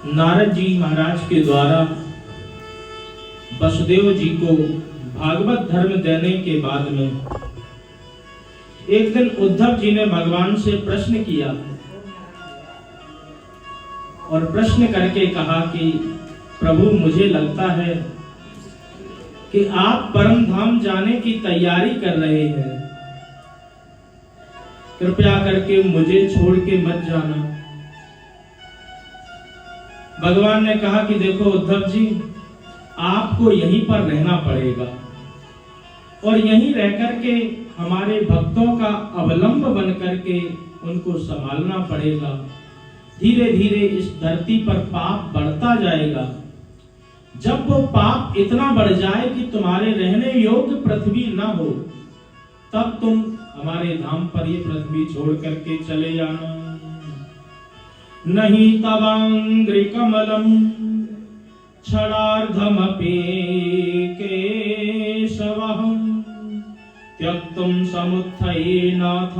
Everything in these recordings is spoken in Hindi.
नारद जी महाराज के द्वारा वसुदेव जी को भागवत धर्म देने के बाद में एक दिन उद्धव जी ने भगवान से प्रश्न किया और प्रश्न करके कहा कि प्रभु, मुझे लगता है कि आप परम धाम जाने की तैयारी कर रहे हैं, कृपया करके मुझे छोड़ के मत जाना। भगवान ने कहा कि देखो उद्धव जी, आपको यहीं पर रहना पड़ेगा और यहीं रहकर के हमारे भक्तों का अवलंब बन करके उनको संभालना पड़ेगा। धीरे धीरे इस धरती पर पाप बढ़ता जाएगा। जब वो पाप इतना बढ़ जाए कि तुम्हारे रहने योग्य पृथ्वी ना हो, तब तुम हमारे धाम पर ये पृथ्वी छोड़ करके चले जाना। नहीं तवांग्रि कमलम क्षणार्धमपि केशवः त्यक्तुं समुत्थये नाथ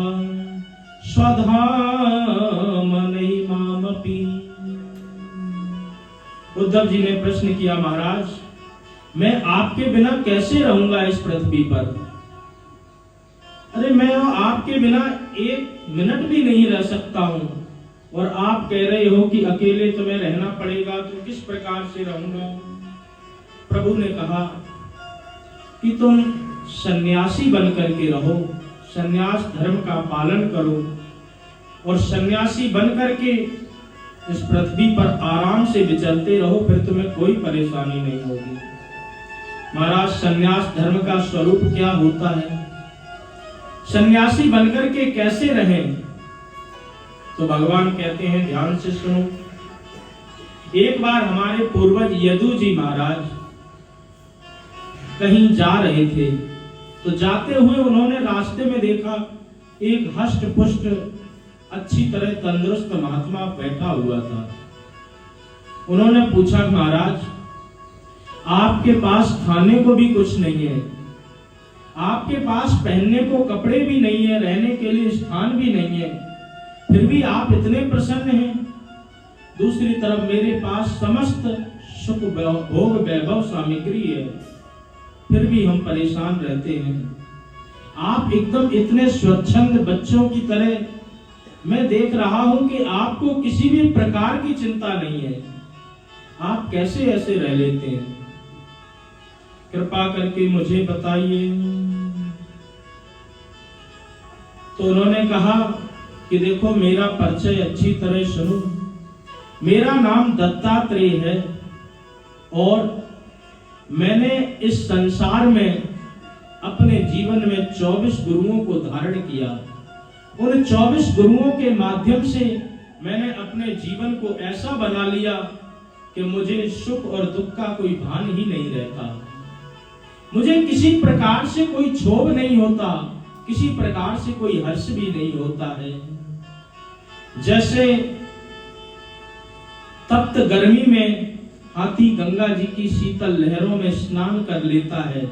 स्वधाम नैमामपि। उद्धव जी ने प्रश्न किया, महाराज, मैं आपके बिना कैसे रहूंगा इस पृथ्वी पर? अरे मैं आपके बिना एक मिनट भी नहीं रह सकता हूं और आप कह रहे हो कि अकेले तुम्हें रहना पड़ेगा, तो किस प्रकार से रहूंगा? प्रभु ने कहा कि तुम सन्यासी बन करके रहो, सन्यास धर्म का पालन करो और सन्यासी बन करके इस पृथ्वी पर आराम से विचरते रहो, फिर तुम्हें कोई परेशानी नहीं होगी। महाराज, सन्यास धर्म का स्वरूप क्या होता है? सन्यासी बनकर के कैसे रहें? तो भगवान कहते हैं, ध्यान से सुनो। एक बार हमारे पूर्वज यदु जी महाराज कहीं जा रहे थे, तो जाते हुए उन्होंने रास्ते में देखा एक हष्ट पुष्ट अच्छी तरह तंदुरुस्त महात्मा बैठा हुआ था। उन्होंने पूछा, महाराज, आपके पास खाने को भी कुछ नहीं है, आपके पास पहनने को कपड़े भी नहीं है, रहने के लिए स्थान भी नहीं है, फिर भी आप इतने प्रसन्न हैं। दूसरी तरफ मेरे पास समस्त सुख भोग वैभव सामग्री है, फिर भी हम परेशान रहते हैं। आप एकदम इतने स्वच्छंद बच्चों की तरह, मैं देख रहा हूं कि आपको किसी भी प्रकार की चिंता नहीं है, आप कैसे ऐसे रह लेते हैं? कृपा करके मुझे बताइए। तो उन्होंने कहा कि देखो, मेरा परिचय अच्छी तरह सुनो। मेरा नाम दत्तात्रेय है और मैंने इस संसार में अपने जीवन में 24 गुरुओं को धारण किया। उन 24 गुरुओं के माध्यम से मैंने अपने जीवन को ऐसा बना लिया कि मुझे सुख और दुख का कोई भान ही नहीं रहता। मुझे किसी प्रकार से कोई क्षोभ नहीं होता, किसी प्रकार से कोई हर्ष भी नहीं होता है। जैसे तप्त गर्मी में हाथी गंगा जी की शीतल लहरों में स्नान कर लेता है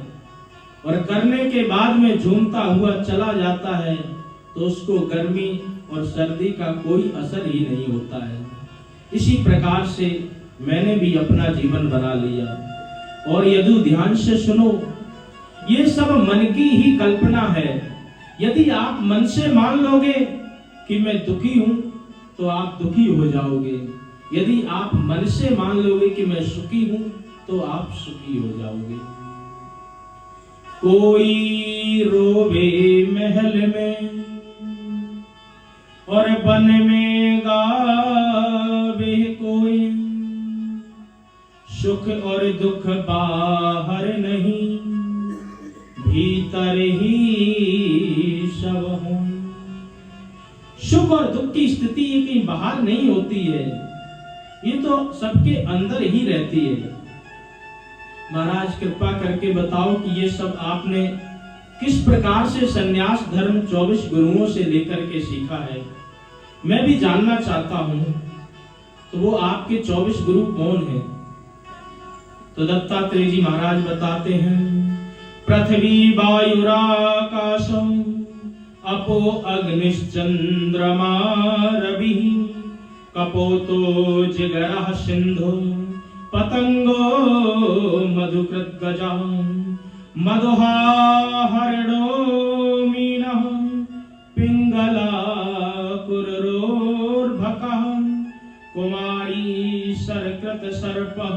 और करने के बाद में झूमता हुआ चला जाता है, तो उसको गर्मी और सर्दी का कोई असर ही नहीं होता है। इसी प्रकार से मैंने भी अपना जीवन बना लिया। और यदि ध्यान से सुनो, ये सब मन की ही कल्पना है। यदि आप मन से मान लोगे कि मैं दुखी हूं, तो आप दुखी हो जाओगे। यदि आप मन से मान लोगे कि मैं सुखी हूं, तो आप सुखी हो जाओगे। कोई रोवे महल में और बन में गावे कोई, सुख और दुख बाहर नहीं, भीतर ही सब हूं। सुख और दुख की स्थिति ये कहीं बाहर नहीं होती है, ये तो सबके अंदर ही रहती है। महाराज, कृपा करके बताओ कि ये सब आपने किस प्रकार से सन्यास धर्म 24 गुरुओं से लेकर के सीखा है? मैं भी जानना चाहता हूं। तो वो आपके 24 गुरु कौन हैं? तो दत्तात्रेय जी महाराज बताते हैं, पृथ्वी वायुराकाशम अपो अग्निश्चंद्रमा रवि कपोतो जिगरः सिंधु पतंगो मधुकृत गजा मधुहा हरिणो मीनः पिंगला कुररोर्भकः कुमारी सरकृत सर्पः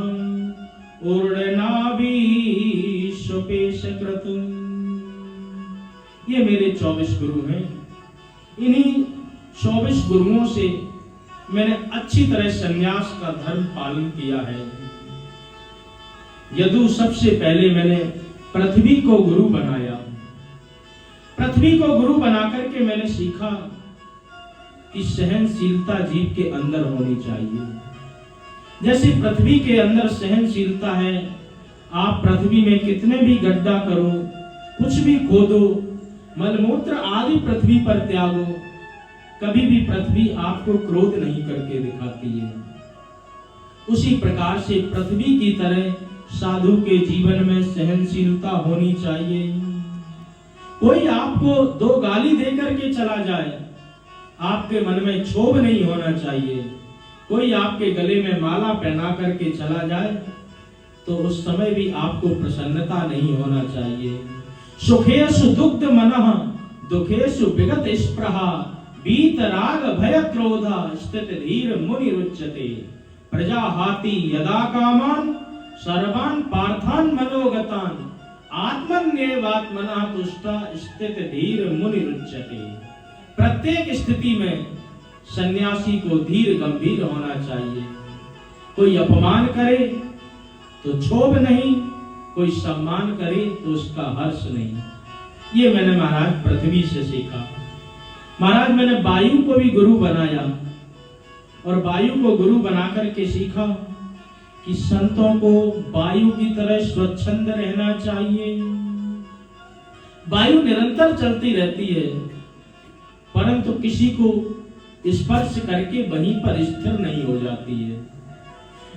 ऊर्णनाभि सुपेशकृत। ये मेरे 24 गुरु हैं। इन्हीं 24 गुरुओं से मैंने अच्छी तरह संन्यास का धर्म पालन किया है। यदु सबसे पहले मैंने पृथ्वी को गुरु बनाया। पृथ्वी को गुरु बनाकर के मैंने सीखा कि सहनशीलता जीव के अंदर होनी चाहिए। जैसे पृथ्वी के अंदर सहनशीलता है, आप पृथ्वी में कितने भी गड्ढा करो, कुछ भी खोदो, मलमूत्र आदि पृथ्वी पर त्यागो, कभी भी पृथ्वी आपको क्रोध नहीं करके दिखाती है। उसी प्रकार से पृथ्वी की तरह साधु के जीवन में सहनशीलता होनी चाहिए। कोई आपको 2 गाली देकर के चला जाए, आपके मन में क्षोभ नहीं होना चाहिए। कोई आपके गले में माला पहना करके चला जाए तो उस समय भी आपको प्रसन्नता नहीं होना चाहिए। सुखेषु दुग्ध मनः दुखेषु विगत स्पृहा बीत राग भय क्रोध स्थित धीर मुनि रुच्यते प्रजा हाति यदा कामान सर्वान पार्थान मनोगतान आत्मन्येवात्मना तुष्टा स्थित धीर मुनि रुच्यते। प्रत्येक स्थिति में सन्यासी को धीर गंभीर होना चाहिए। कोई अपमान करे तो क्षोभ नहीं, कोई सम्मान करे तो उसका हर्ष नहीं। ये मैंने महाराज पृथ्वी से सीखा। महाराज मैंने वायु को भी गुरु बनाया और वायु को गुरु बनाकर के सीखा कि संतों को वायु की तरह स्वच्छंद रहना चाहिए। वायु निरंतर चलती रहती है, परंतु किसी को स्पर्श करके वहीं पर स्थिर नहीं हो जाती है।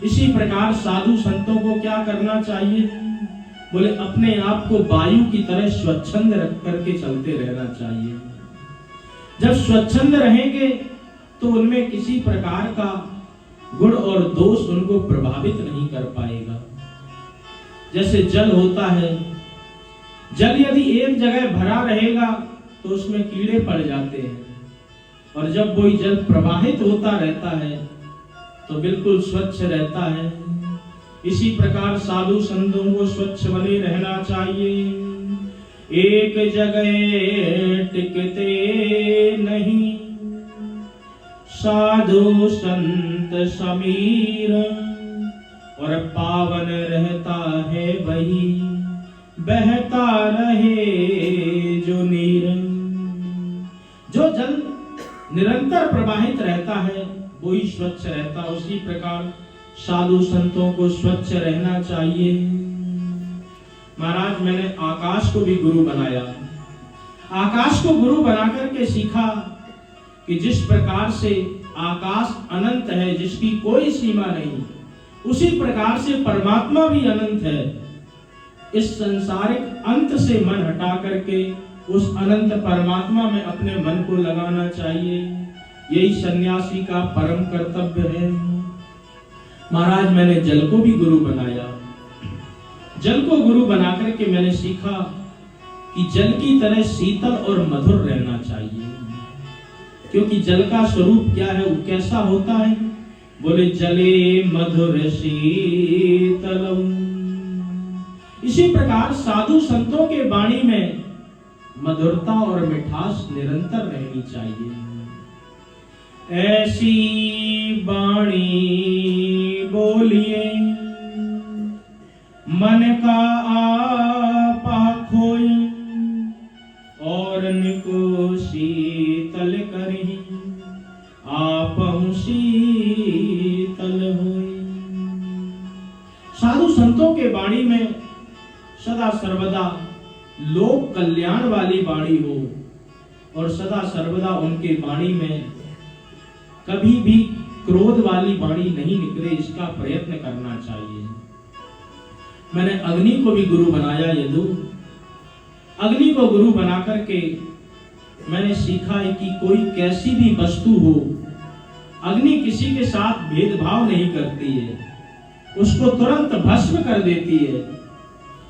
इसी प्रकार साधु संतों को क्या करना चाहिए? बोले अपने आप को वायु की तरह स्वच्छंद रख करके चलते रहना चाहिए। जब स्वच्छंद रहेंगे तो उनमें किसी प्रकार का गुण और दोष उनको प्रभावित नहीं कर पाएगा। जैसे जल होता है, जल यदि एक जगह भरा रहेगा तो उसमें कीड़े पड़ जाते हैं, और जब वही जल प्रवाहित होता रहता है तो बिल्कुल स्वच्छ रहता है। इसी प्रकार साधु संतों को स्वच्छ बने रहना चाहिए। एक जगह टिकते नहीं साधु संत समीर, और पावन रहता है वही बहता रहे जो नीर। जो जल निरंतर प्रवाहित रहता है वही स्वच्छ रहता। उसी प्रकार साधु संतों को स्वच्छ रहना चाहिए। महाराज मैंने आकाश को भी गुरु बनाया। आकाश को गुरु बनाकर के सीखा कि जिस प्रकार से आकाश अनंत है, जिसकी कोई सीमा नहीं, उसी प्रकार से परमात्मा भी अनंत है। इस संसारिक अंत से मन हटा करके उस अनंत परमात्मा में अपने मन को लगाना चाहिए। यही सन्यासी का परम कर्तव्य है। महाराज मैंने जल को भी गुरु बनाया। जल को गुरु बनाकर के मैंने सीखा कि जल की तरह शीतल और मधुर रहना चाहिए। क्योंकि जल का स्वरूप क्या है, वो कैसा होता है? बोले जले मधुर शीतलम। इसी प्रकार साधु संतों के वाणी में मधुरता और मिठास निरंतर रहनी चाहिए। ऐसी वाणी बोलिए मन का आपा खोए, और निको शीतल करी आपहु शीतल होए। साधु संतों के वाणी में सदा सर्वदा लोक कल्याण वाली वाणी हो, और सदा सर्वदा उनके वाणी में कभी भी क्रोध वाली वाणी नहीं निकले, इसका प्रयत्न करना चाहिए। मैंने अग्नि को भी गुरु बनाया। यदु अग्नि को गुरु बनाकर के मैंने सीखा है कि कोई कैसी भी वस्तु हो, अग्नि किसी के साथ भेदभाव नहीं करती है, उसको तुरंत भस्म कर देती है।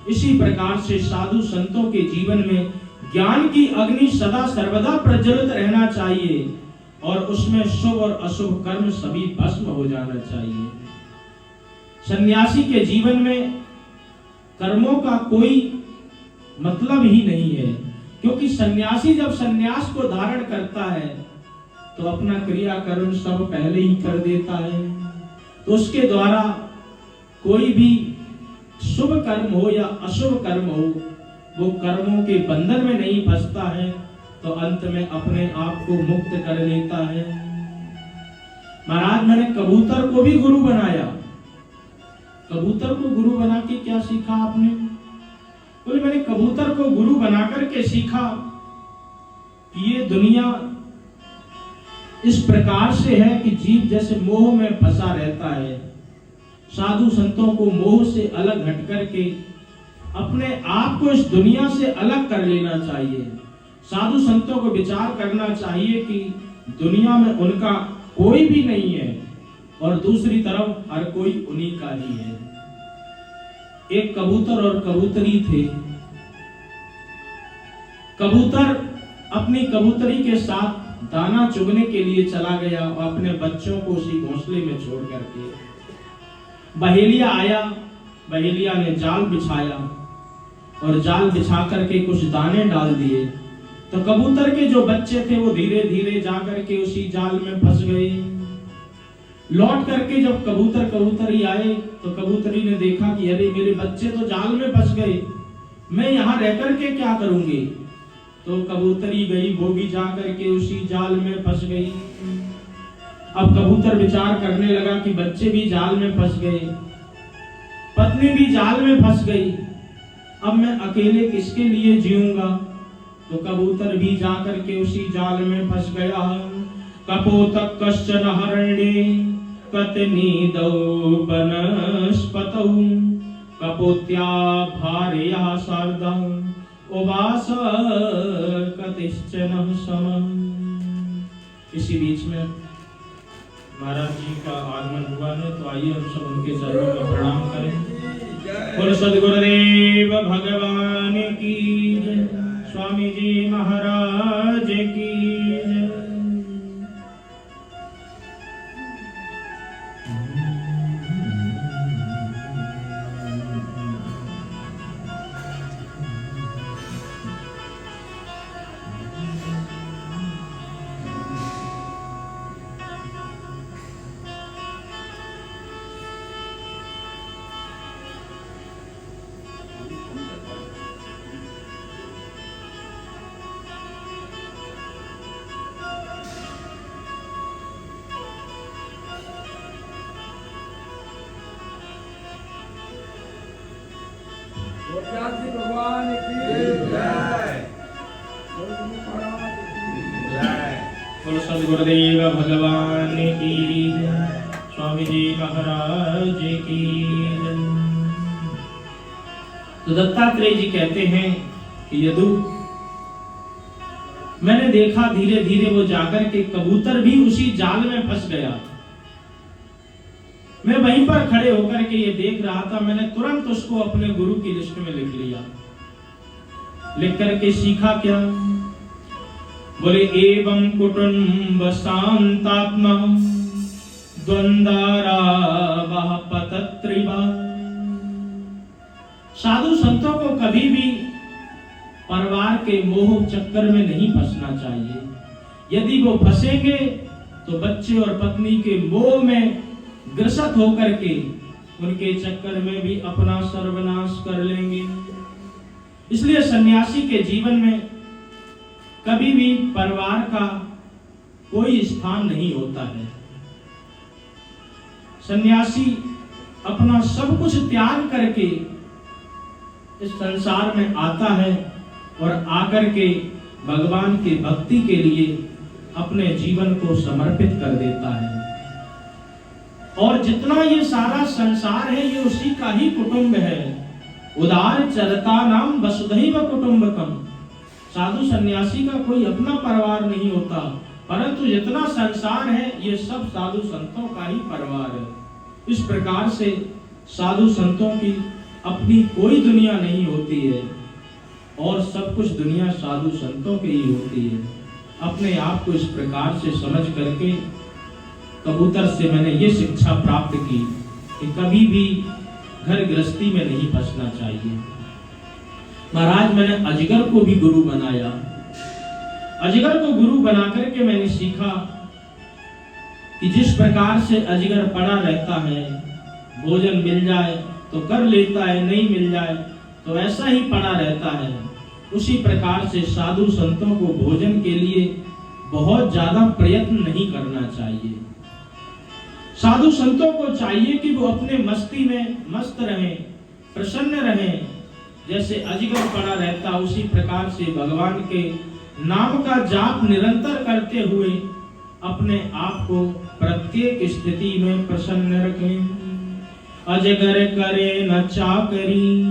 इसी प्रकार से साधु संतों के जीवन में ज्ञान की अग्नि सदा सर्वदा प्रज्वलित रहना चाहिए और उसमें शुभ और अशुभ कर्म सभी भस्म हो जाना चाहिए। सन्यासी के जीवन में कर्मों का कोई मतलब ही नहीं है, क्योंकि सन्यासी जब सन्यास को धारण करता है तो अपना क्रियाकर्म सब पहले ही कर देता है, तो उसके द्वारा कोई भी शुभ कर्म हो या अशुभ कर्म हो, वो कर्मों के बंधन में नहीं फंसता है, तो अंत में अपने आप को मुक्त कर लेता है। महाराज, मैंने कबूतर को भी गुरु बनाया। कबूतर को गुरु बना के क्या सीखा आपने? बोले मैंने कबूतर को गुरु बना करके सीखा कि ये दुनिया इस प्रकार से है कि जीव जैसे मोह में फंसा रहता है। साधु संतों को मोह से अलग हट करके अपने आप को इस दुनिया से अलग कर लेना चाहिए। साधु संतों को विचार करना चाहिए कि दुनिया में उनका कोई भी नहीं है और दूसरी तरफ हर कोई उन्हीं का ही है। एक कबूतर और कबूतरी थे। कबूतर अपनी कबूतरी के साथ दाना चुगने के लिए चला गया और अपने बच्चों को उसी घोंसले में छोड़ करके बहेलिया आया। बहेलिया ने जाल बिछाया और जाल बिछा करके कुछ दाने डाल दिए, तो कबूतर के जो बच्चे थे वो धीरे धीरे जाकर के उसी जाल में फंस गए। लौट करके जब कबूतरी आए तो कबूतरी ने देखा कि अरे मेरे बच्चे तो जाल में फंस गए, मैं यहाँ रह करके क्या करूंगी। तो कबूतरी गई, वो भी जा करके उसी जाल में फंस गई। अब कबूतर विचार करने लगा कि बच्चे भी जाल में फंस गए, पत्नी भी जाल में फंस गई, अब मैं अकेले किसके लिए जीऊंगा। तो कबूतर भी जा करके उसी जाल में फंस गया। कपोतक कश्चन हरणे कतनीदौ वनस्पतौ कपोत्या भार्या सार्धं उवास कतिश्चन समं। इसी बीच में महाराज जी का आगमन हुआ है, तो आइए हम सब उनके चरणों में प्रणाम करें। बोलो सद्गुरुदेव भगवान की जय, स्वामी जी महाराज की जय। भगवान की जय। बोलो सद्गुरुदेव भगवान की जय, स्वामी जी महाराज की जय। तो दत्तात्रेय जी कहते हैं कि यदु मैंने देखा धीरे धीरे वो जाकर के कबूतर भी उसी जाल में फंस गया। मैं वहीं पर खड़े होकर के ये देख रहा था, मैंने तुरंत उसको अपने गुरु की लिस्ट में लिख लिया। लिख करके सीखा क्या? बोले एवं कुटुंब शांतात्मा द्वंद्वारा वह पतत्रिवा। साधु संतों को कभी भी परिवार के मोह चक्कर में नहीं फंसना चाहिए। यदि वो फंसेंगे तो बच्चे और पत्नी के मोह में ग्रसित होकर के उनके चक्कर में भी अपना सर्वनाश कर लेंगे। इसलिए सन्यासी के जीवन में कभी भी परिवार का कोई स्थान नहीं होता है। सन्यासी अपना सब कुछ त्याग करके इस संसार में आता है और आकर के भगवान की भक्ति के लिए अपने जीवन को समर्पित कर देता है। और जितना ये सारा संसार है ये उसी का ही कुटुंब है। उदार चरता नाम वसुधैव कुटुंबकम। साधु सन्यासी का कोई अपना परिवार नहीं होता, परंतु जितना संसार है ये सब साधु संतों का ही परिवार है। इस प्रकार से साधु संतों की अपनी कोई दुनिया नहीं होती है और सब कुछ दुनिया साधु संतों की ही होती है। अपने आप को इस प्रकार से समझ करके कबूतर से मैंने ये शिक्षा प्राप्त की कि कभी भी घर गृहस्थी में नहीं फंसना चाहिए। महाराज मैंने अजगर को भी गुरु बनाया। अजगर को गुरु बना करके मैंने सीखा कि जिस प्रकार से अजगर पड़ा रहता है, भोजन मिल जाए तो कर लेता है, नहीं मिल जाए तो ऐसा ही पड़ा रहता है, उसी प्रकार से साधु संतों को भोजन के लिए बहुत ज्यादा प्रयत्न नहीं करना चाहिए। साधु संतों को चाहिए कि वो अपने मस्ती में मस्त रहें, प्रसन्न रहें। जैसे अजगर पड़ा रहता उसी प्रकार से भगवान के नाम का जाप निरंतर करते हुए अपने आप को प्रत्येक स्थिति में प्रसन्न रखें। अजगर करे न चाकरी,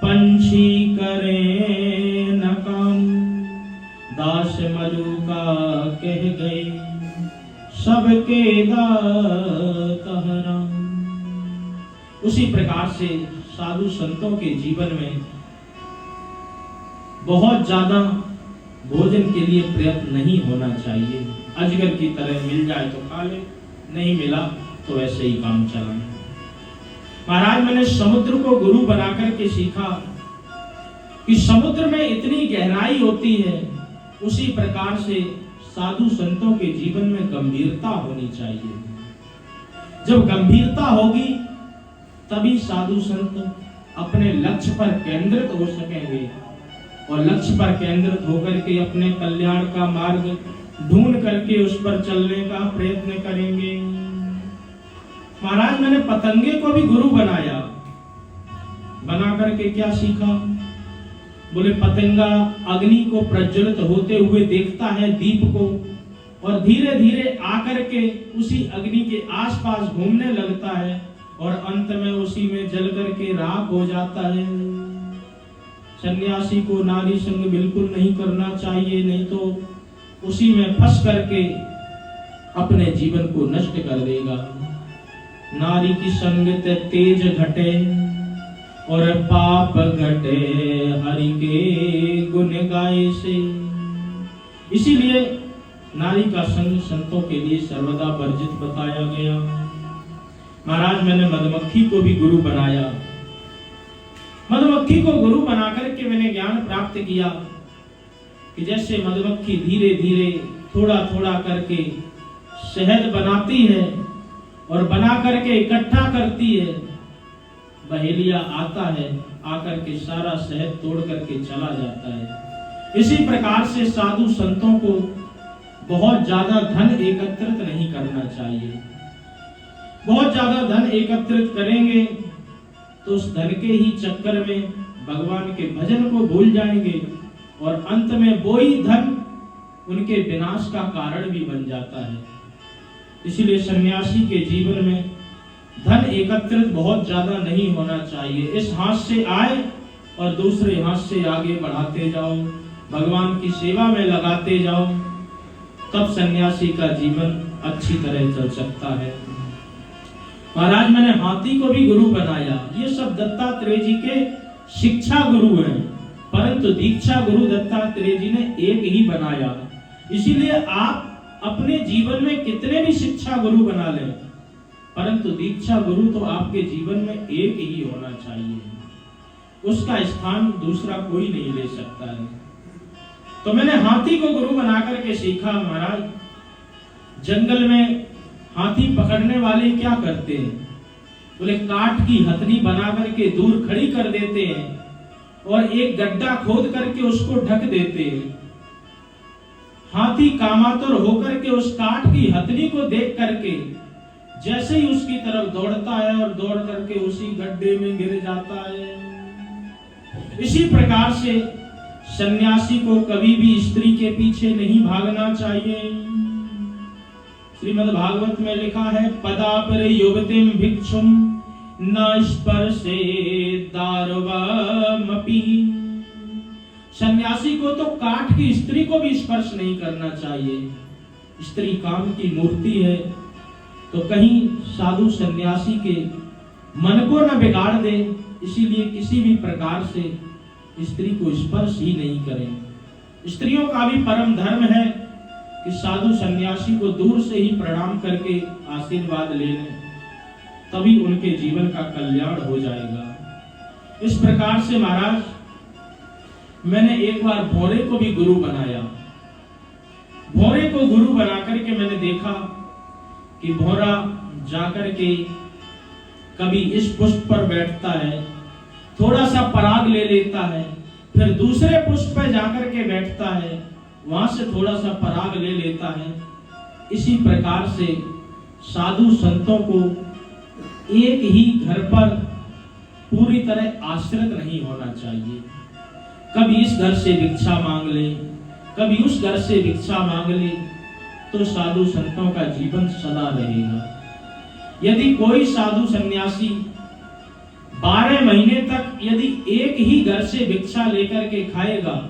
पंछी करे न काम, दास मलूका कह गए सबके दाता राम। उसी प्रकार से साधु संतों के जीवन में बहुत ज्यादा भोजन के लिए प्रयत्न नहीं होना चाहिए। अजगर की तरह मिल जाए तो खा ले, नहीं मिला तो ऐसे ही काम चलाए। महाराज मैंने समुद्र को गुरु बनाकर के सीखा कि समुद्र में इतनी गहराई होती है, उसी प्रकार से साधु संतों के जीवन में गंभीरता होनी चाहिए। जब गंभीरता होगी तभी साधु संत अपने लक्ष्य पर केंद्रित हो सकेंगे और लक्ष्य पर केंद्रित होकर के अपने कल्याण का मार्ग ढूंढ करके उस पर चलने का प्रयत्न करेंगे। महाराज मैंने पतंगे को भी गुरु बनाया। बना करके क्या सीखा? बोले पतंगा अग्नि को प्रज्वलित होते हुए देखता है, दीप को, और धीरे धीरे आकर के उसी अग्नि के आसपास घूमने लगता है और अंत में उसी में जल करके राख हो जाता है। सन्यासी को नारी संग बिल्कुल नहीं करना चाहिए, नहीं तो उसी में फंस करके अपने जीवन को नष्ट कर देगा। नारी की संगत तेज घटे और पाप घटे, हरि के गुण गाए से। इसीलिए नारी का संग संतों के लिए सर्वदा वर्जित बताया गया। महाराज मैंने मधुमक्खी को भी गुरु बनाया। मधुमक्खी को गुरु बनाकर के मैंने ज्ञान प्राप्त किया कि जैसे मधुमक्खी धीरे धीरे थोड़ा थोड़ा करके शहद बनाती है और बना करके इकट्ठा करती है, बहेलिया आता है, आकर के सारा शहद तोड़ करके चला जाता है। इसी प्रकार से साधु संतों को बहुत ज्यादा धन एकत्रित नहीं करना चाहिए। बहुत ज्यादा धन एकत्रित करेंगे तो उस धन के ही चक्कर में भगवान के भजन को भूल जाएंगे और अंत में वो ही धन उनके विनाश का कारण भी बन जाता है। इसीलिए सन्यासी के जीवन में धन एकत्रित बहुत ज्यादा नहीं होना चाहिए। इस हाथ से आए और दूसरे हाथ से आगे बढ़ाते जाओ, भगवान की सेवा में लगाते जाओ, तब सन्यासी का जीवन अच्छी तरह चल सकता है। महाराज मैंने हाथी को भी गुरु बनाया। ये सब दत्तात्रेय जी के शिक्षा गुरु हैं, परंतु दीक्षा गुरु दत्तात्रेय जी ने एक ही बनाया। इसीलिए आप अपने जीवन में कितने भी शिक्षा गुरु बना लें, परंतु दीक्षा गुरु तो आपके जीवन में एक ही होना चाहिए। उसका स्थान दूसरा कोई नहीं ले सकता है। तो मैंने हाथी को गुरु बना करके सीखा। महाराज जंगल में हाथी पकड़ने वाले क्या करते हैं? बोले काठ की हथनी बना करके दूर खड़ी कर देते हैं और एक गड्ढा खोद करके उसको ढक देते हैं। हाथी कामातुर होकर के उस काठ की हथनी को देख करके जैसे ही उसकी तरफ दौड़ता है और दौड़ करके उसी गड्ढे में गिर जाता है। इसी प्रकार से सन्यासी को कभी भी स्त्री के पीछे नहीं भागना चाहिए। श्रीमद् भागवत में लिखा है, पदापर युवतिम भिक्षुम न स्पर्शे दारवमपि सन्यासी को तो काठ की स्त्री को भी स्पर्श नहीं करना चाहिए। स्त्री काम की मूर्ति है, तो कहीं साधु सन्यासी के मन को न बिगाड़ दे, इसीलिए किसी भी प्रकार से स्त्री को स्पर्श ही नहीं करें। स्त्रियों का भी परम धर्म है कि साधु सन्यासी को दूर से ही प्रणाम करके आशीर्वाद ले लें, तभी उनके जीवन का कल्याण हो जाएगा। इस प्रकार से महाराज, मैंने एक बार भौरे को भी गुरु बनाया। भौरे को गुरु बना करके मैंने देखा कि भौरा जाकर के कभी इस पुष्प पर बैठता है, थोड़ा सा पराग ले लेता है, फिर दूसरे पुष्प पर जाकर के बैठता है, वहां से थोड़ा सा पराग ले लेता है। इसी प्रकार से साधु संतों को एक ही घर पर पूरी तरह आश्रित नहीं होना चाहिए। कभी इस घर से भिक्षा मांग ले, कभी उस घर से भिक्षा मांग ले, तो साधु संतों का जीवन सदा रहेगा। यदि कोई साधु सन्यासी 12 महीने तक यदि एक ही घर से भिक्षा लेकर के खाएगा,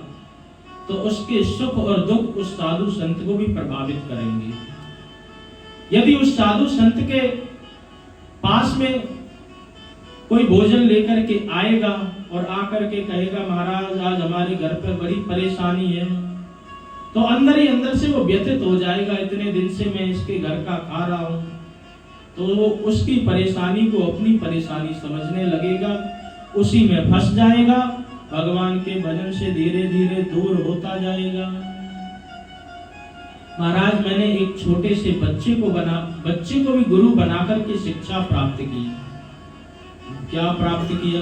तो उसके सुख और दुख उस साधु संत को भी प्रभावित करेंगे। यदि उस साधु संत के पास में कोई भोजन लेकर के आएगा और आकर के कहेगा महाराज आज हमारे घर पर बड़ी परेशानी है, तो अंदर ही अंदर से वो व्यथित हो जाएगा, इतने दिन से मैं इसके घर का खा रहा हूं, तो वो उसकी परेशानी को अपनी परेशानी समझने लगेगा, उसी में फंस जाएगा, भगवान के भजन से धीरे धीरे दूर होता जाएगा। महाराज, मैंने एक छोटे से बच्चे को भी गुरु बनाकर के शिक्षा प्राप्त की। क्या प्राप्त किया?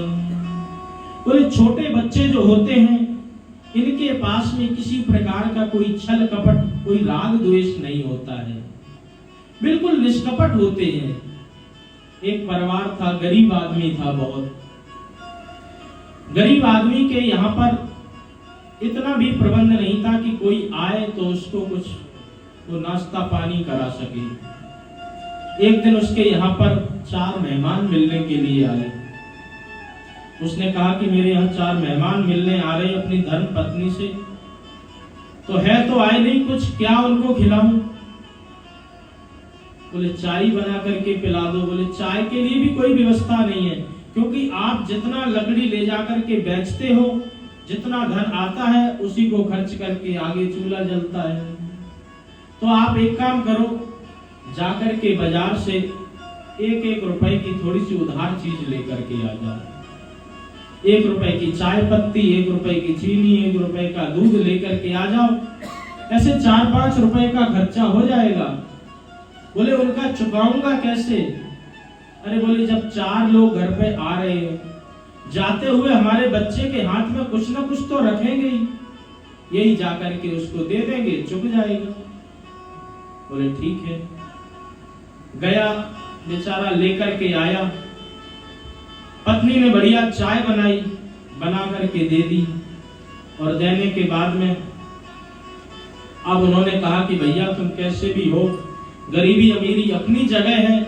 बोले छोटे बच्चे जो होते हैं, इनके पास में किसी प्रकार का कोई छल कपट, कोई राग द्वेष नहीं होता है, बिल्कुल निष्कपट होते हैं। एक परिवार था, गरीब आदमी था, बहुत गरीब आदमी के यहाँ पर इतना भी प्रबंध नहीं था कि कोई आए तो उसको कुछ वो नाश्ता पानी करा सके। एक दिन उसके यहाँ पर 4 मेहमान मिलने के लिए आए। उसने कहा कि मेरे यहाँ 4 मेहमान मिलने आ रहे अपनी धर्म पत्नी से, तो है तो आए नहीं, कुछ क्या उनको खिलाऊं? बोले चाय बना करके पिला दो। बोले चाय के लिए भी कोई व्यवस्था नहीं है, क्योंकि आप जितना लकड़ी ले जाकर के बेचते हो, जितना धन आता है उसी को खर्च करके आगे चूल्हा जलता है। तो आप एक काम करो, जाकर के बाजार से 1-1 रुपए की थोड़ी सी उधार चीज लेकर के आ जाओ। 1 रुपए की चाय पत्ती, 1 रुपए की चीनी, 1 रुपए का दूध लेकर के आ जाओ, ऐसे 4-5 रुपए का खर्चा हो जाएगा। बोले उनका चुकाऊंगा कैसे? अरे बोले जब 4 लोग घर पे आ रहे हैं, जाते हुए हमारे बच्चे के हाथ में कुछ ना कुछ तो रखेंगे ही, यही जाकर के उसको दे देंगे, चुक जाएगा। बोले ठीक है। गया बेचारा, लेकर के आया, पत्नी ने बढ़िया चाय बनाई, बना करके दे दी, और देने के बाद में अब उन्होंने कहा कि भैया तुम कैसे भी हो, गरीबी अमीरी अपनी जगह है,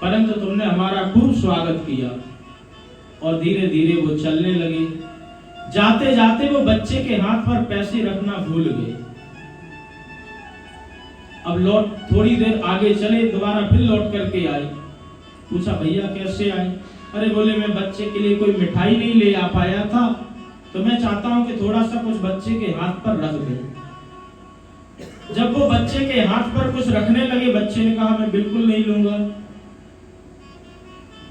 परंतु तुमने हमारा खूब स्वागत किया। और धीरे धीरे वो चलने लगे। जाते जाते वो बच्चे के हाथ पर पैसे रखना भूल गए। अब लौट थोड़ी देर आगे चले, दोबारा फिर लौट करके आए। पूछा भैया कैसे आए? अरे बोले मैं बच्चे के लिए कोई मिठाई नहीं ले आ पाया था, तो मैं चाहता हूं कि थोड़ा सा कुछ बच्चे के हाथ पर रख दे। जब वो बच्चे के हाथ पर कुछ रखने लगे, बच्चे ने कहा मैं बिल्कुल नहीं लूंगा।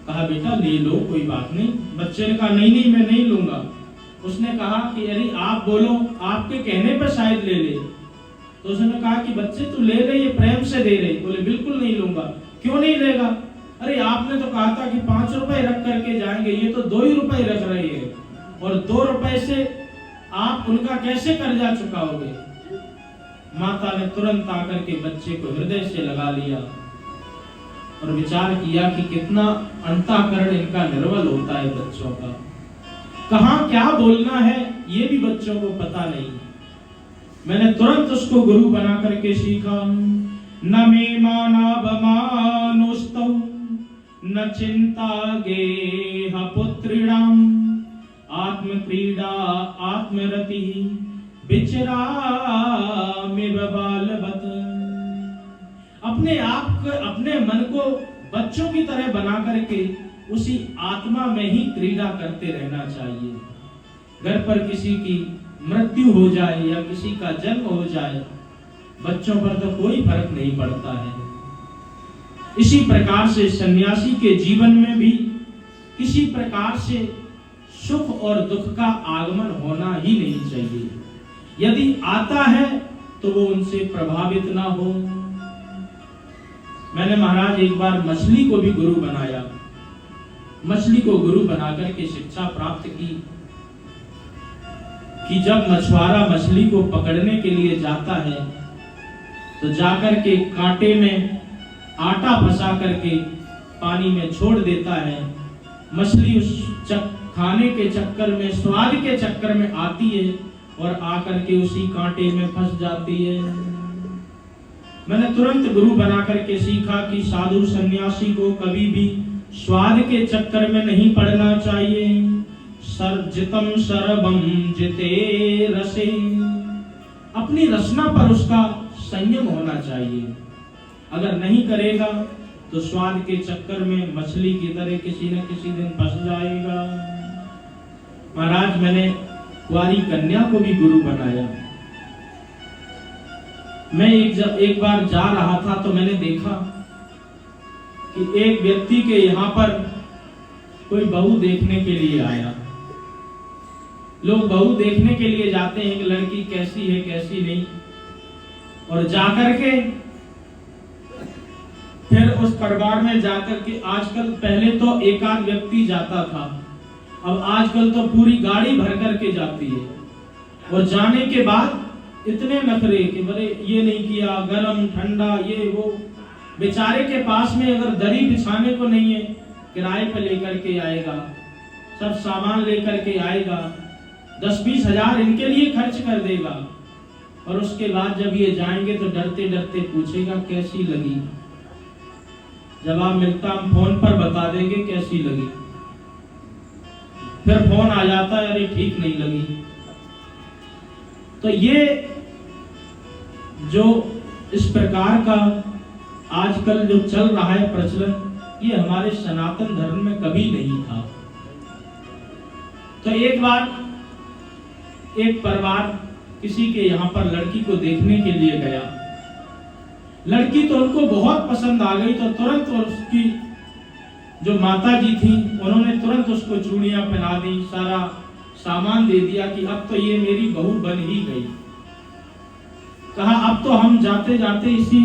कहा बेटा ले लो, कोई बात नहीं। बच्चे ने कहा नहीं नहीं मैं नहीं लूंगा। उसने कहा कि अरे आप बोलो, आपके कहने पर शायद ले ले। तो उसने कहा कि बच्चे तू ले रहे, ये प्रेम से दे रहे। बोले बिल्कुल नहीं लूंगा। क्यों नहीं लेगा? अरे आपने तो कहा था कि 5 रुपए रख करके जाएंगे, ये तो 2 ही रुपए रख रहे हैं, और 2 रुपए से आप उनका कैसे कर्जा चुकाओगे? माता ने तुरंत आकर के बच्चे को हृदय से लगा लिया और विचार किया कि कितना अंतःकरण इनका निर्मल होता है बच्चों का। कहाँ क्या बोलना है ये भी बच्चों को पता नहीं। मैंने तुरंत उसको गुरु बना करके सीखा। न मे मानाभमानोस्तौ न चिंता गेह पुत्रिणाम आत्म क्रीड़ा आत्मरति विचरामिव बालवत। अपने आप अपने मन को बच्चों की तरह बना करके उसी आत्मा में ही क्रीड़ा करते रहना चाहिए। घर पर किसी की मृत्यु हो जाए या किसी का जन्म हो जाए, बच्चों पर तो कोई फर्क नहीं पड़ता है। इसी प्रकार से सन्यासी के जीवन में भी किसी प्रकार से सुख और दुख का आगमन होना ही नहीं चाहिए। यदि आता है तो वो उनसे प्रभावित ना हो। मैंने महाराज एक बार मछली को भी गुरु बनाया। मछली को गुरु बनाकर के शिक्षा प्राप्त की कि जब मछुआरा मछली को पकड़ने के लिए जाता है तो जाकर के कांटे में आटा फंसा करके पानी में छोड़ देता है। मछली उस खाने के चक्कर में, स्वाद के चक्कर में आती है और आकर के उसी कांटे में फंस जाती है। मैंने तुरंत गुरु बना करके सीखा कि साधु सन्यासी को कभी भी स्वाद के चक्कर में नहीं पड़ना चाहिए। सर्जितम सर्वम जिते रसे, अपनी रचना पर उसका संयम होना चाहिए। अगर नहीं करेगा तो स्वाद के चक्कर में मछली की तरह किसी न किसी दिन फंस जाएगा। महाराज मैंने कुंवारी कन्या को भी गुरु बनाया। मैं एक बार जा रहा था तो मैंने देखा कि एक व्यक्ति के यहाँ पर कोई बहू देखने के लिए आया। लोग बहू देखने के लिए जाते हैं कि लड़की कैसी है कैसी नहीं, और जाकर के फिर उस परिवार में जाकर के, आजकल पहले तो एक आध व्यक्ति जाता था, अब आजकल तो पूरी गाड़ी भर करके जाती है। और जाने के बाद इतने नखरे कि बड़े ये नहीं किया, गरम ठंडा ये वो। बेचारे के पास में अगर दरी बिछाने को नहीं है, किराए पे लेकर के आएगा, सब सामान लेकर के आएगा, 10-20 हजार इनके लिए खर्च कर देगा। और उसके बाद जब ये जाएंगे तो डरते डरते पूछेगा कैसी लगी। जवाब मिलता हम फोन पर बता देंगे कैसी लगी। फिर फोन आ जाता है अरे ठीक नहीं लगी। तो ये जो इस प्रकार का आजकल जो चल रहा है प्रचलन, ये हमारे सनातन धर्म में कभी नहीं था। तो एक बार एक परिवार किसी के यहाँ पर लड़की को देखने के लिए गया। लड़की तो उनको बहुत पसंद आ गई, तो तुरंत उसकी जो माता जी थी उन्होंने तुरंत उसको चूड़ियां पहना दी, सारा सामान दे दिया कि अब तो ये मेरी बहू बन ही गई। कहा अब तो हम जाते जाते इसी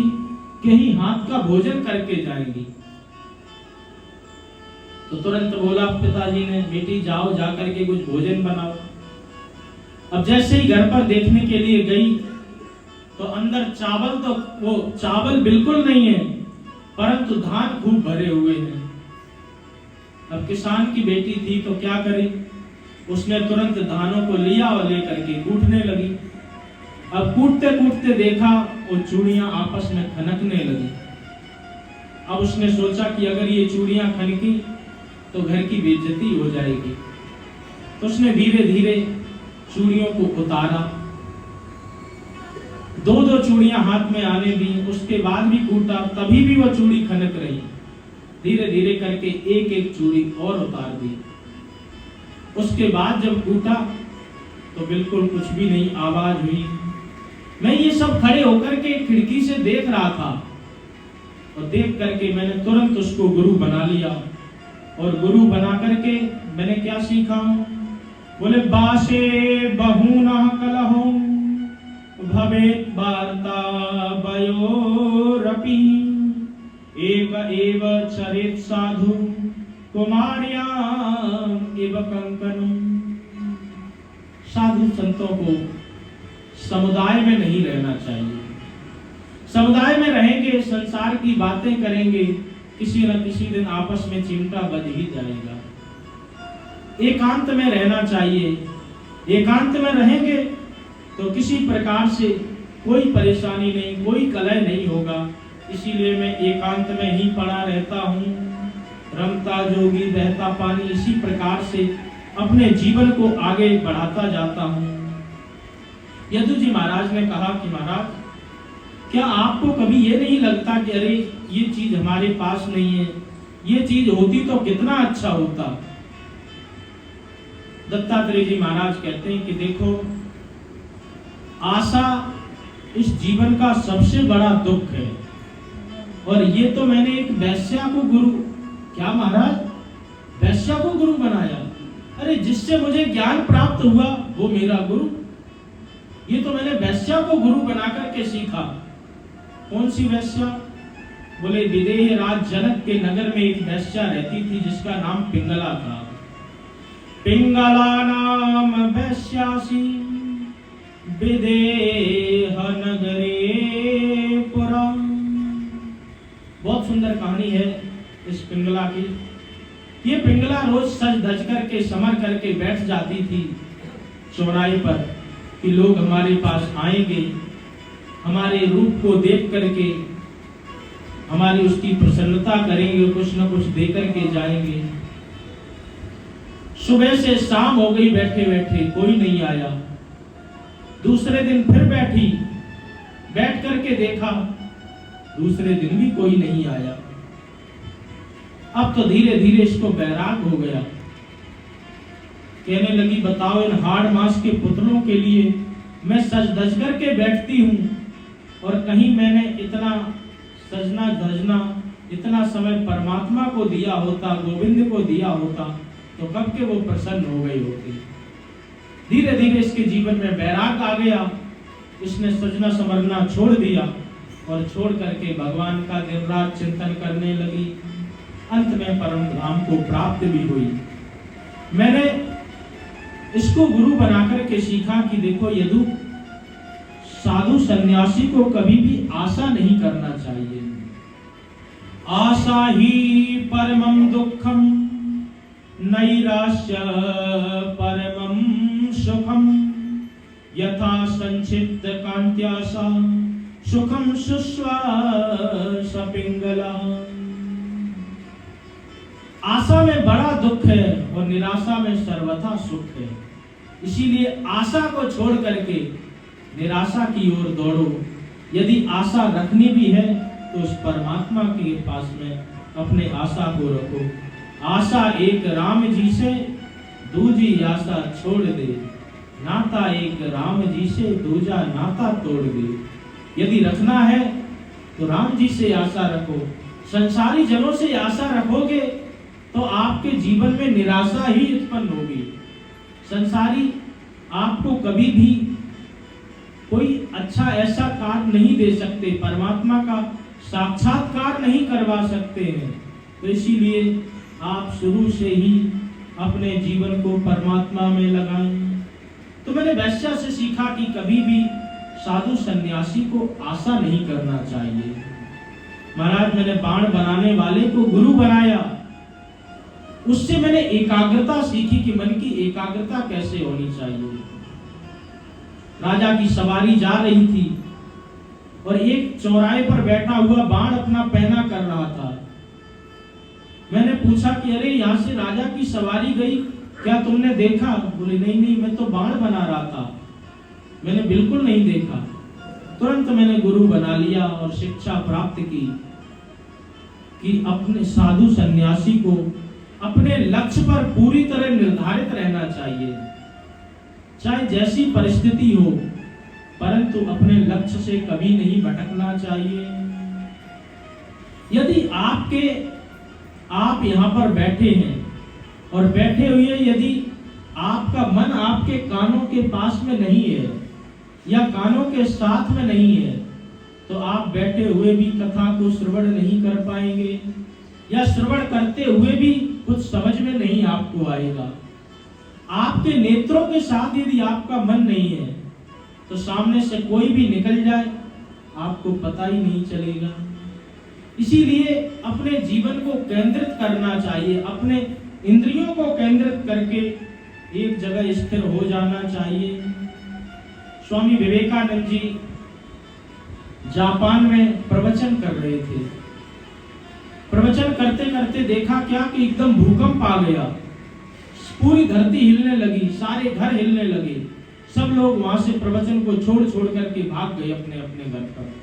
के ही हाथ का भोजन करके जाएंगी। तो तुरंत बोला पिताजी ने, बेटी जाओ जा करके कुछ भोजन बनाओ। अब जैसे ही घर पर देखने के लिए गई तो अंदर चावल, तो वो चावल बिल्कुल नहीं है, परंतु धान खूब भरे हुए हैं। अब किसान की बेटी थी तो क्या करे, उसने तुरंत धानों को लिया और लेकर के कूटने लगी। अब कूटते कूटते देखा वो चूड़ियां आपस में खनकने लगी। अब उसने सोचा कि अगर ये चूड़ियां खनकी तो घर की बेइज्जती हो जाएगी। तो उसने धीरे धीरे चूड़ियों को उतारा, 2-2 चूड़ियां हाथ में आने दी। उसके बाद भी कूटा, तभी भी वो चूड़ी खनक रही। धीरे धीरे करके एक एक चूड़ी और उतार दी। उसके बाद जब कूटा तो बिल्कुल कुछ भी नहीं आवाज हुई। मैं ये सब खड़े होकर के खिड़की से देख रहा था, और देख करके मैंने तुरंत उसको गुरु बना लिया। और गुरु बना करके मैंने क्या सीखा, बोले बासे बहुना कलहो भवेत वार्ता वयोरपि एक एव चरित साधु कुमार्याम एव कंकनु। साधु संतों को समुदाय में नहीं रहना चाहिए। समुदाय में रहेंगे, संसार की बातें करेंगे, किसी न किसी दिन आपस में चिमटा बज ही जाएगा। एकांत में रहना चाहिए। एकांत में रहेंगे तो किसी प्रकार से कोई परेशानी नहीं, कोई कलह नहीं होगा। इसीलिए मैं एकांत में ही पड़ा रहता हूँ। रमता जोगी बहता पानी, इसी प्रकार से अपने जीवन को आगे बढ़ाता जाता हूं। यदु जी महाराज ने कहा कि महाराज, क्या आपको कभी ये नहीं लगता कि अरे ये चीज हमारे पास नहीं है, ये चीज होती तो कितना अच्छा होता। दत्तात्रेय जी महाराज कहते हैं कि देखो, आशा इस जीवन का सबसे बड़ा दुख है। और ये तो मैंने एक वैश्या को गुरु, क्या महाराज, वैश्या को गुरु बनाया? अरे जिससे मुझे ज्ञान प्राप्त हुआ वो मेरा गुरु। ये तो मैंने वैश्या को गुरु बना करके सीखा। कौन सी वैश्या? बोले विदेह राज जनक के नगर में एक वैश्या रहती थी जिसका नाम पिंगला था। पिंगला नाम वैश्यासी विदेह नगरे पुरा। बहुत सुंदर कहानी है इस पिंगला की। ये पिंगला रोज सज धज करके समर करके बैठ जाती थी चौराहे पर कि लोग हमारे पास आएंगे, हमारे रूप को देख करके हमारी उसकी प्रसन्नता करेंगे, कुछ न कुछ दे करके जाएंगे। सुबह से शाम हो गई, बैठे बैठे कोई नहीं आया। दूसरे दिन फिर बैठी, बैठ करके देखा, दूसरे दिन भी कोई नहीं आया। अब तो धीरे धीरे इसको बैराग हो गया। कहने लगी, बताओ इन हाड़ मास के पुतलों के लिए मैं सज धज करके बैठती हूँ, और कहीं मैंने इतना सजना धजना इतना समय परमात्मा को दिया होता, गोविंद को दिया होता, तो कब के वो प्रसन्न हो गई होती। धीरे धीरे इसके जीवन में बैराग आ गया। इसने सजना समरना छोड़ दिया और छोड़ करके भगवान का दिन रात चिंतन करने लगी। अंत में परम धाम को प्राप्त भी हुई। मैंने इसको गुरु बनाकर के सीखा कि देखो यदु, साधु सन्यासी को कभी भी आशा नहीं करना चाहिए। आशा ही परमं दुःखम नैराश्य परमं सुखम यथा संचित कांत्याशा सुखम सुश्वास पिंगला। आशा में बड़ा दुख है और निराशा में सर्वथा सुख है। इसीलिए आशा को छोड़ करके निराशा की ओर दौड़ो। यदि आशा रखनी भी है तो उस परमात्मा के पास में अपने आशा को रखो। आशा एक राम जी से, दूजी आशा छोड़ दे। नाता एक राम जी से, दूजा नाता तोड़ दे। यदि रखना है तो राम जी से आशा रखो। संसारी जनों से आशा रखोगे तो आपके जीवन में निराशा ही उत्पन्न होगी। संसारी आपको कभी भी कोई अच्छा ऐसा कार्य नहीं दे सकते, परमात्मा का साक्षात्कार नहीं करवा सकते हैं। तो इसीलिए आप शुरू से ही अपने जीवन को परमात्मा में लगाएं। तो मैंने वैश्या से सीखा कि कभी भी साधु सन्यासी को आशा नहीं करना चाहिए। महाराज, मैंने बाण बनाने वाले को गुरु बनाया। उससे मैंने एकाग्रता सीखी कि मन की एकाग्रता कैसे होनी चाहिए। राजा की सवारी जा रही थी और एक चौराहे पर बैठा हुआ बाण अपना पहना कर रहा था। मैंने पूछा कि अरे यहाँ से राजा की सवारी गई, क्या तुमने देखा? बोले नहीं, मैं तो बाण बना रहा था, मैंने बिल्कुल नहीं देखा। तुरंत मैंने गुरु बना लिया और शिक्षा प्राप्त की कि अपने साधु सन्यासी को अपने लक्ष्य पर पूरी तरह निर्धारित रहना चाहिए, चाहे जैसी परिस्थिति हो, परंतु अपने लक्ष्य से कभी नहीं भटकना चाहिए। यदि आप यहाँ पर बैठे हैं और बैठे हुए यदि आपका मन आपके कानों के पास में नहीं है या कानों के साथ में नहीं है, तो आप बैठे हुए भी कथा को श्रवण नहीं कर पाएंगे, या श्रवण करते हुए भी कुछ समझ में नहीं आपको आएगा। आपके नेत्रों के साथ यदि आपका मन नहीं है तो सामने से कोई भी निकल जाए आपको पता ही नहीं चलेगा। इसीलिए अपने जीवन को केंद्रित करना चाहिए, अपने इंद्रियों को केंद्रित करके एक जगह स्थिर हो जाना चाहिए। स्वामी विवेकानंद जी जापान में प्रवचन कर रहे थे। प्रवचन करते करते देखा क्या कि एकदम भूकंप आ गया, पूरी धरती हिलने लगी, सारे घर हिलने लगे। सब लोग वहां से प्रवचन को छोड़ छोड़ करके भाग गए अपने अपने घर पर।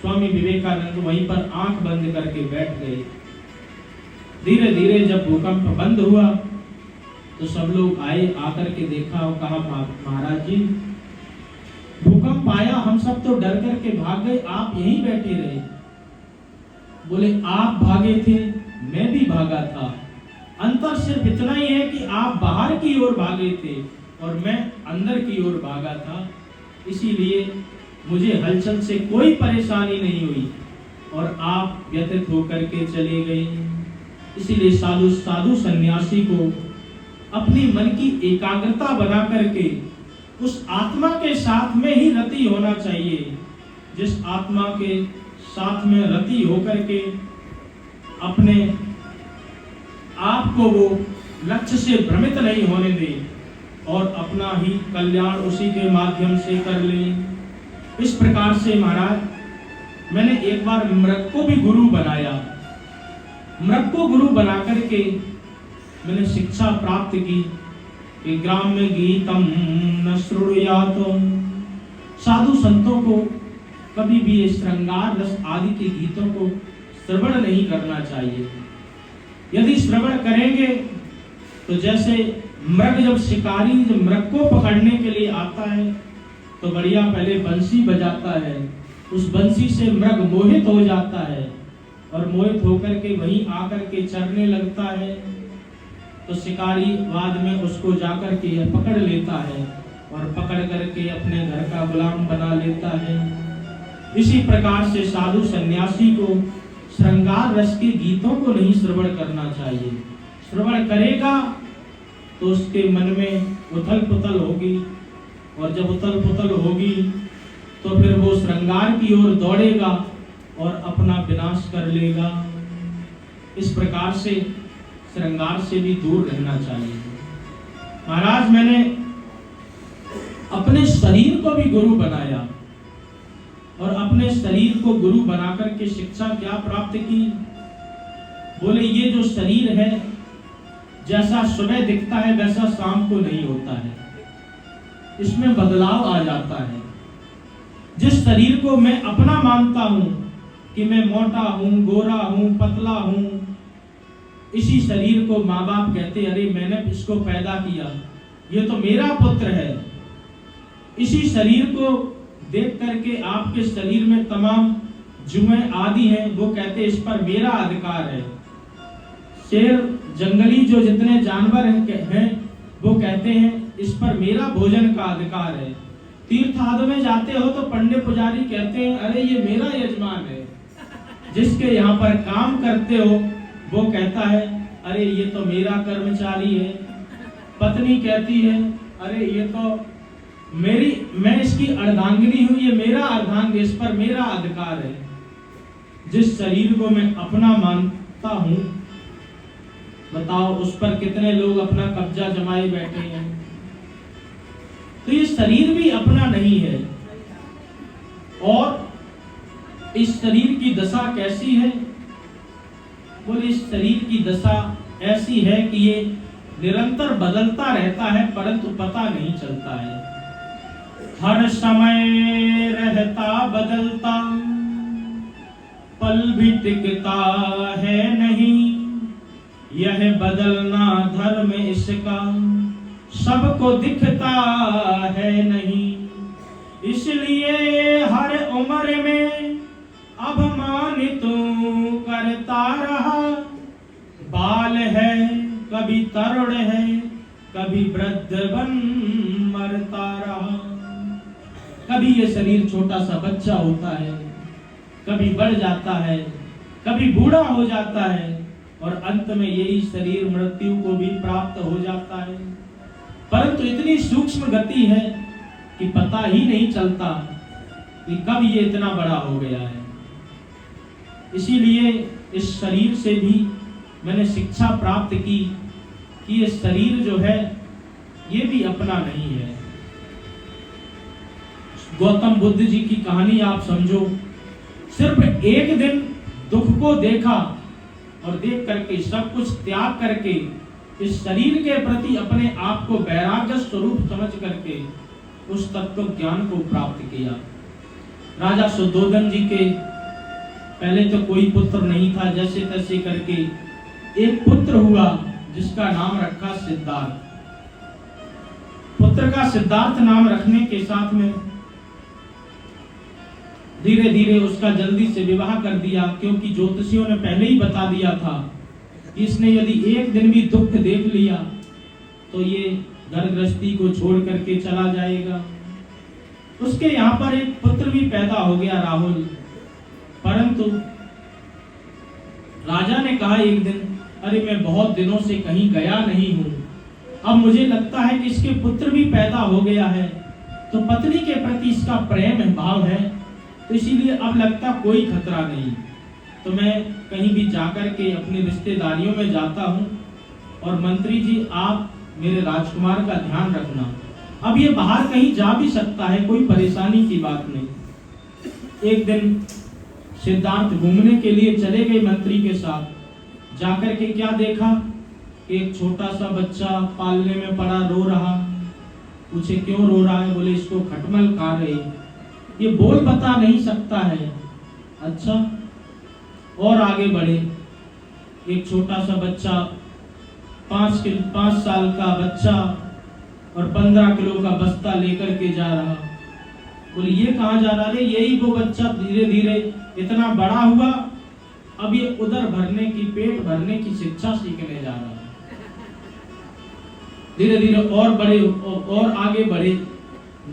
स्वामी विवेकानंद वहीं पर आंख बंद करके बैठ गए। धीरे धीरे जब भूकंप बंद हुआ तो सब लोग आए, आकर के देखा और कहा महाराज जी भूकंप आया, हम सब तो डर करके भाग गए, आप यहीं बैठे रहे। बोले आप भागे थे, मैं भी भागा था, अंतर सिर्फ इतना ही है कि आप बाहर की ओर भागे थे और मैं अंदर की ओर भागा था, इसीलिए मुझे हलचल से कोई परेशानी नहीं हुई और आप व्यथित होकर के चले गए। इसीलिए साधु सन्यासी को अपनी मन की एकाग्रता बना करके उस आत्मा के साथ में ही रति होना चाहिए, जिस आत्मा के साथ में रति होकर के अपने आप को वो लक्ष्य से भ्रमित नहीं होने दे और अपना ही कल्याण उसी के माध्यम से कर ले। इस प्रकार से महाराज मैंने एक बार मृग को भी गुरु बनाया। मृग को गुरु बना करके मैंने शिक्षा प्राप्त की कि ग्राम्य गीतम न श्रुणुयात। साधु संतों को कभी भी श्रृंगार रस आदि के गीतों को श्रवण नहीं करना चाहिए। यदि श्रवण करेंगे तो जैसे मृग जब शिकारी जब मृग को पकड़ने के लिए आता है तो बढ़िया पहले बंसी बजाता है, उस बंसी से मृग मोहित हो जाता है और मोहित होकर के वहीं आकर के चरने लगता है, तो शिकारी बाद में उसको जाकर के पकड़ लेता है और पकड़ करके अपने घर का गुलाम बना लेता है। इसी प्रकार से साधु सन्यासी को श्रृंगार रस के गीतों को नहीं श्रवण करना चाहिए। श्रवण करेगा तो उसके मन में उथल पुथल होगी और जब उथल पुथल होगी तो फिर वो श्रृंगार की ओर दौड़ेगा और अपना विनाश कर लेगा। इस प्रकार से श्रृंगार से भी दूर रहना चाहिए। महाराज मैंने अपने शरीर को भी गुरु बनाया और अपने शरीर को गुरु बनाकर के शिक्षा क्या प्राप्त की। बोले ये जो शरीर है जैसा सुबह दिखता है वैसा शाम को नहीं होता है, इसमें बदलाव आ जाता है। जिस शरीर को मैं अपना मानता हूं कि मैं मोटा हूं, गोरा हूं, पतला हूं, इसी शरीर को माँ बाप कहते अरे मैंने इसको पैदा किया, ये तो मेरा पुत्र है। इसी शरीर को देख करके आपके शरीर में तमाम जुएं आदि हैं, वो कहते इस पर मेरा अधिकार है। शेर जंगली जो जितने जानवर हैं वो कहते हैं इस पर मेरा भोजन का अधिकार है। तीर्थ आदि में जाते हो तो पंडित पुजारी कहते हैं अरे ये मेरा यजमान है। जिसके यहाँ पर काम करते हो वो कहता है अरे ये तो मेरा कर्मचारी है। पत्नी कहती है अरे ये तो मैं इसकी अर्धांगिनी हूं, ये मेरा अर्धांग, इस पर मेरा अधिकार है। जिस शरीर को मैं अपना मानता हूं, बताओ उस पर कितने लोग अपना कब्जा जमाए बैठे हैं। तो ये शरीर भी अपना नहीं है। और इस शरीर की दशा कैसी है? बोले इस शरीर की दशा ऐसी है कि ये निरंतर बदलता रहता है परंतु पता नहीं चलता है। हर समय रहता बदलता, पल भी टिकता है नहीं, यह बदलना धर्म इसका सबको दिखता है नहीं। इसलिए हर उम्र में अभिमानित करता रहा, बाल है कभी तरुण है कभी वृद्ध बन मरता रहा। कभी ये शरीर छोटा सा बच्चा होता है, कभी बढ़ जाता है, कभी बूढ़ा हो जाता है और अंत में यही शरीर मृत्यु को भी प्राप्त हो जाता है। परंतु इतनी सूक्ष्म गति है कि पता ही नहीं चलता कि कब ये इतना बड़ा हो गया है। इसीलिए इस शरीर से भी मैंने शिक्षा प्राप्त की कि ये शरीर जो है ये भी अपना नहीं है। गौतम बुद्ध जी की कहानी आप समझो, सिर्फ एक दिन दुख को देखा और देख करके सब कुछ त्याग करके इस शरीर के प्रति अपने आप को वैराग्य स्वरूप समझ करके उस तत्व ज्ञान को प्राप्त किया। राजा शुद्धोधन जी के पहले तो कोई पुत्र नहीं था, जैसे तैसे करके एक पुत्र हुआ जिसका नाम रखा सिद्धार्थ। पुत्र का सिद्धार्थ नाम रखने के साथ में धीरे धीरे उसका जल्दी से विवाह कर दिया, क्योंकि ज्योतिषियों ने पहले ही बता दिया था कि इसने यदि एक दिन भी दुख देख लिया तो ये घर गृहस्थी को छोड़ करके चला जाएगा। उसके यहाँ पर एक पुत्र भी पैदा हो गया, राहुल। परंतु राजा ने कहा एक दिन, अरे मैं बहुत दिनों से कहीं गया नहीं हूं, अब मुझे लगता है कि इसके पुत्र भी पैदा हो गया है, तो पत्नी के प्रति इसका प्रेम भाव है, तो इसीलिए अब लगता कोई खतरा नहीं, तो मैं कहीं भी जाकर के अपनी रिश्तेदारियों में जाता हूं, और मंत्री जी आप मेरे राजकुमार का ध्यान रखना। अब ये बाहर कहीं जा भी सकता है, कोई परेशानी की बात नहीं। एक दिन सिद्धार्थ घूमने के लिए चले गए मंत्री के साथ। जाकर के क्या देखा, एक छोटा सा बच्चा पालने में पड़ा रो रहा। पूछे क्यों रो रहा है? बोले इसको खटमल खा रहे, ये बोल बता नहीं सकता है। अच्छा, और आगे बढ़े, एक छोटा सा बच्चा 5 साल का बच्चा और 15 किलो का बस्ता लेकर के जा रहा। बोले ये कहाँ जा रहा है? यही वो बच्चा धीरे धीरे इतना बड़ा हुआ, अब ये उदर भरने की, पेट भरने की शिक्षा सीखने जा रहा है। धीरे धीरे और बड़े और आगे बढ़े,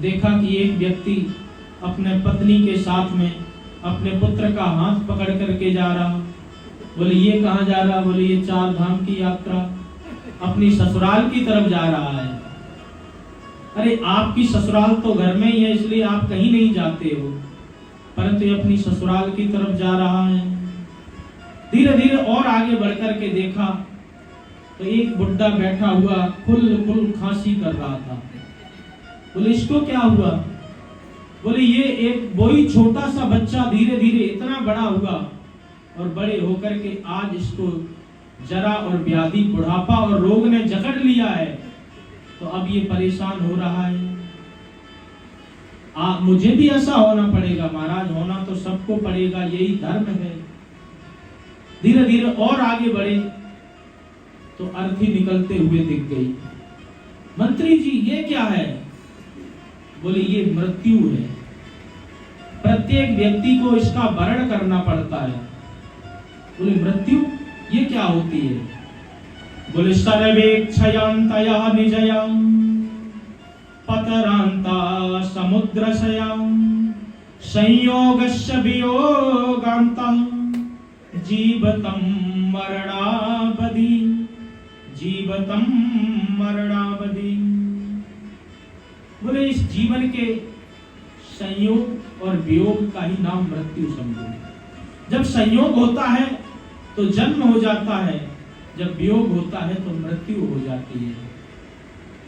देखा कि एक व्यक्ति अपने पत्नी के साथ में अपने पुत्र का हाथ पकड़ करके जा रहा। बोले ये कहाँ जा रहा? बोले ये 4 धाम की यात्रा, अपनी ससुराल की तरफ जा रहा है। अरे आपकी ससुराल तो घर में ही है, इसलिए आप कहीं नहीं जाते हो, परंतु ये अपनी ससुराल की तरफ जा रहा है। धीरे धीरे और आगे बढ़कर के देखा तो एक बुड्ढा बैठा हुआ खुल खांसी कर रहा था। बोले इसको क्या हुआ? बोले ये एक वही छोटा सा बच्चा धीरे धीरे इतना बड़ा हुआ और बड़े होकर के आज इसको जरा और व्याधि, बुढ़ापा और रोग ने जकड़ लिया है, तो अब ये परेशान हो रहा है। मुझे भी ऐसा होना पड़ेगा महाराज, होना तो सबको पड़ेगा, यही धर्म है। धीरे धीरे और आगे बढ़े तो अर्थी निकलते हुए दिख गई। मंत्री जी ये क्या है? बोले ये मृत्यु है, प्रत्येक व्यक्ति को इसका वर्ण करना पड़ता है। बोले मृत्यु ये क्या होती है? बोले सर्वेक्षयांतया निजयं पतरांता समुद्रशयं संयोगस्य वियोगान्तं जीवतं मरणावधि, जीवतं मरणावधि। बोले इस जीवन के संयोग और वियोग का ही नाम मृत्यु समझो। जब संयोग होता है तो जन्म हो जाता है, जब वियोग होता है तो मृत्यु हो जाती है।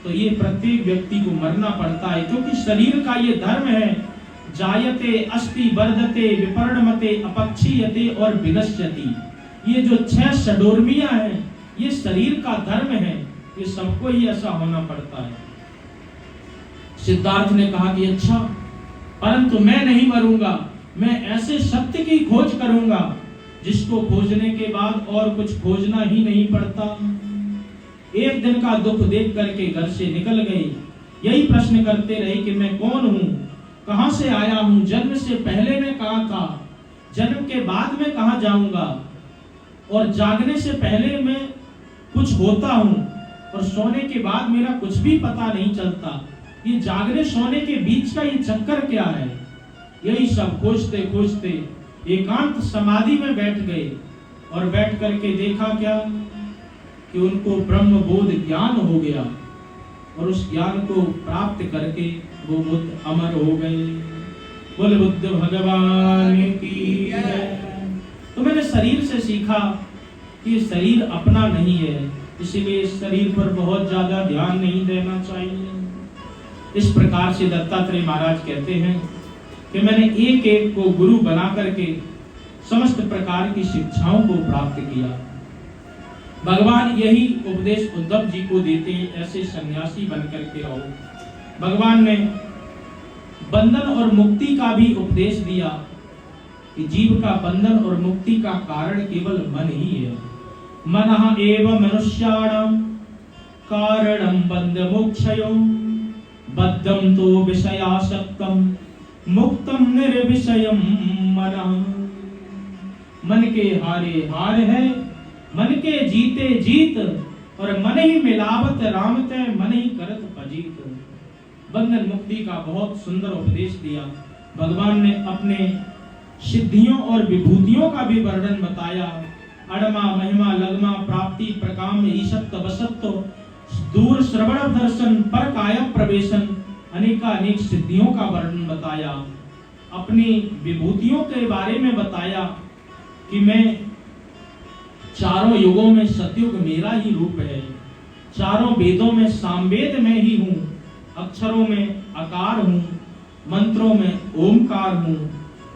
तो ये प्रत्येक व्यक्ति को मरना पड़ता है, क्योंकि शरीर का ये धर्म है, जायते अस्ति वर्धते विपर्णमते अपक्षीयते और विनश्यति। ये जो 6 षडोर्मियां हैं, ये शरीर का धर्म है, ये सबको ही ऐसा होना पड़ता है। सिद्धार्थ ने कहा कि अच्छा, परंतु मैं नहीं मरूंगा, मैं ऐसे सत्य की खोज करूंगा जिसको खोजने के बाद और कुछ खोजना ही नहीं पड़ता। एक दिन का दुख देख करके घर से निकल गए, यही प्रश्न करते रहे कि मैं कौन हूं, कहां से आया हूं, जन्म से पहले मैं कहां था, जन्म के बाद मैं कहां जाऊंगा, और जागने से पहले मैं कुछ होता हूं और सोने के बाद मेरा कुछ भी पता नहीं चलता। ये जागने सोने के बीच का ये चक्कर क्या है? यही सब खोजते खोजते एकांत समाधि में बैठ गए, और बैठ करके देखा क्या कि उनको ब्रह्म बोध ज्ञान हो गया, और उस ज्ञान को प्राप्त करके वो बुद्ध अमर हो गए। बोले बुद्ध भगवान की जय। तो मैंने शरीर से सीखा कि शरीर अपना नहीं है, इसीलिए इस शरीर पर बहुत ज्यादा ध्यान नहीं देना चाहिए। इस प्रकार से दत्तात्रेय महाराज कहते हैं कि मैंने एक एक को गुरु बना करके समस्त प्रकार की शिक्षाओं को प्राप्त किया। भगवान यही उपदेश उद्धव जी को देते हैं, ऐसे सन्यासी बनकर के रहो। भगवान ने बंधन और मुक्ति का भी उपदेश दिया कि जीव का बंधन और मुक्ति का कारण केवल मन ही है। मनः एव मनुष्याणां कारणं बंध मोक्षयो बद्धं तो विषयासक्तं मुक्तं निर्विषयं मनः। मन के हारे हार है, मन के जीते जीत, और मन ही मिलावत रामत है, मन ही करत पजीत। बंधन मुक्ति का बहुत सुंदर उपदेश दिया। भगवान ने अपने सिद्धियों और विभूतियों का भी वर्णन बताया। अड़मा महिमा लगमा प्राप्ति प्रकाम ईशत्व वसत्व दूर श्रवण दर्शन पर काया प्रवेशन, अनेक सिद्धियों का वर्णन बताया। अपनी विभूतियों के बारे में बताया कि मैं चारों युगों में सतयुग मेरा ही रूप है, चारों वेदों में सामवेद में ही हूँ, अक्षरों में आकार हूँ, मंत्रों में ओमकार हूँ,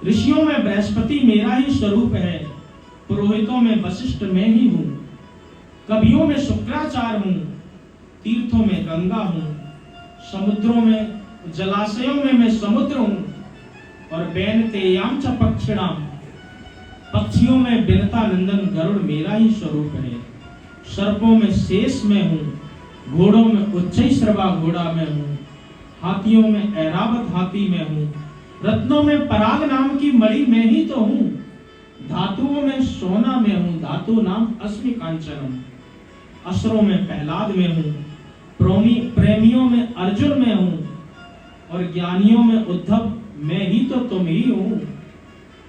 ऋषियों में बृहस्पति मेरा ही स्वरूप है, पुरोहितों में वशिष्ठ मैं ही हूँ, कवियों में शुक्राचार्य हूँ, तीर्थों में गंगा हूँ, समुद्रों में जलाशयों में मैं समुद्र हूँ, और बेनतेयाम च पक्षिणाम पक्षियों में बिनता नंदन गरुड़ मेरा ही स्वरूप है। सर्पों में शेष में हूँ, घोड़ों में उच्चैश्रवा घोड़ा में हूँ, हाथियों में ऐरावत हाथी में हूँ, रत्नों में पराग नाम की मणि में ही तो हूँ, धातुओं में सोना में हूँ, धातु नाम अस्मि कांचनम, असुरों में प्रहलाद में हूँ, प्रेमियों में अर्जुन में हूँ, और ज्ञानियों में उद्धव मैं ही तो तुम ही हूँ,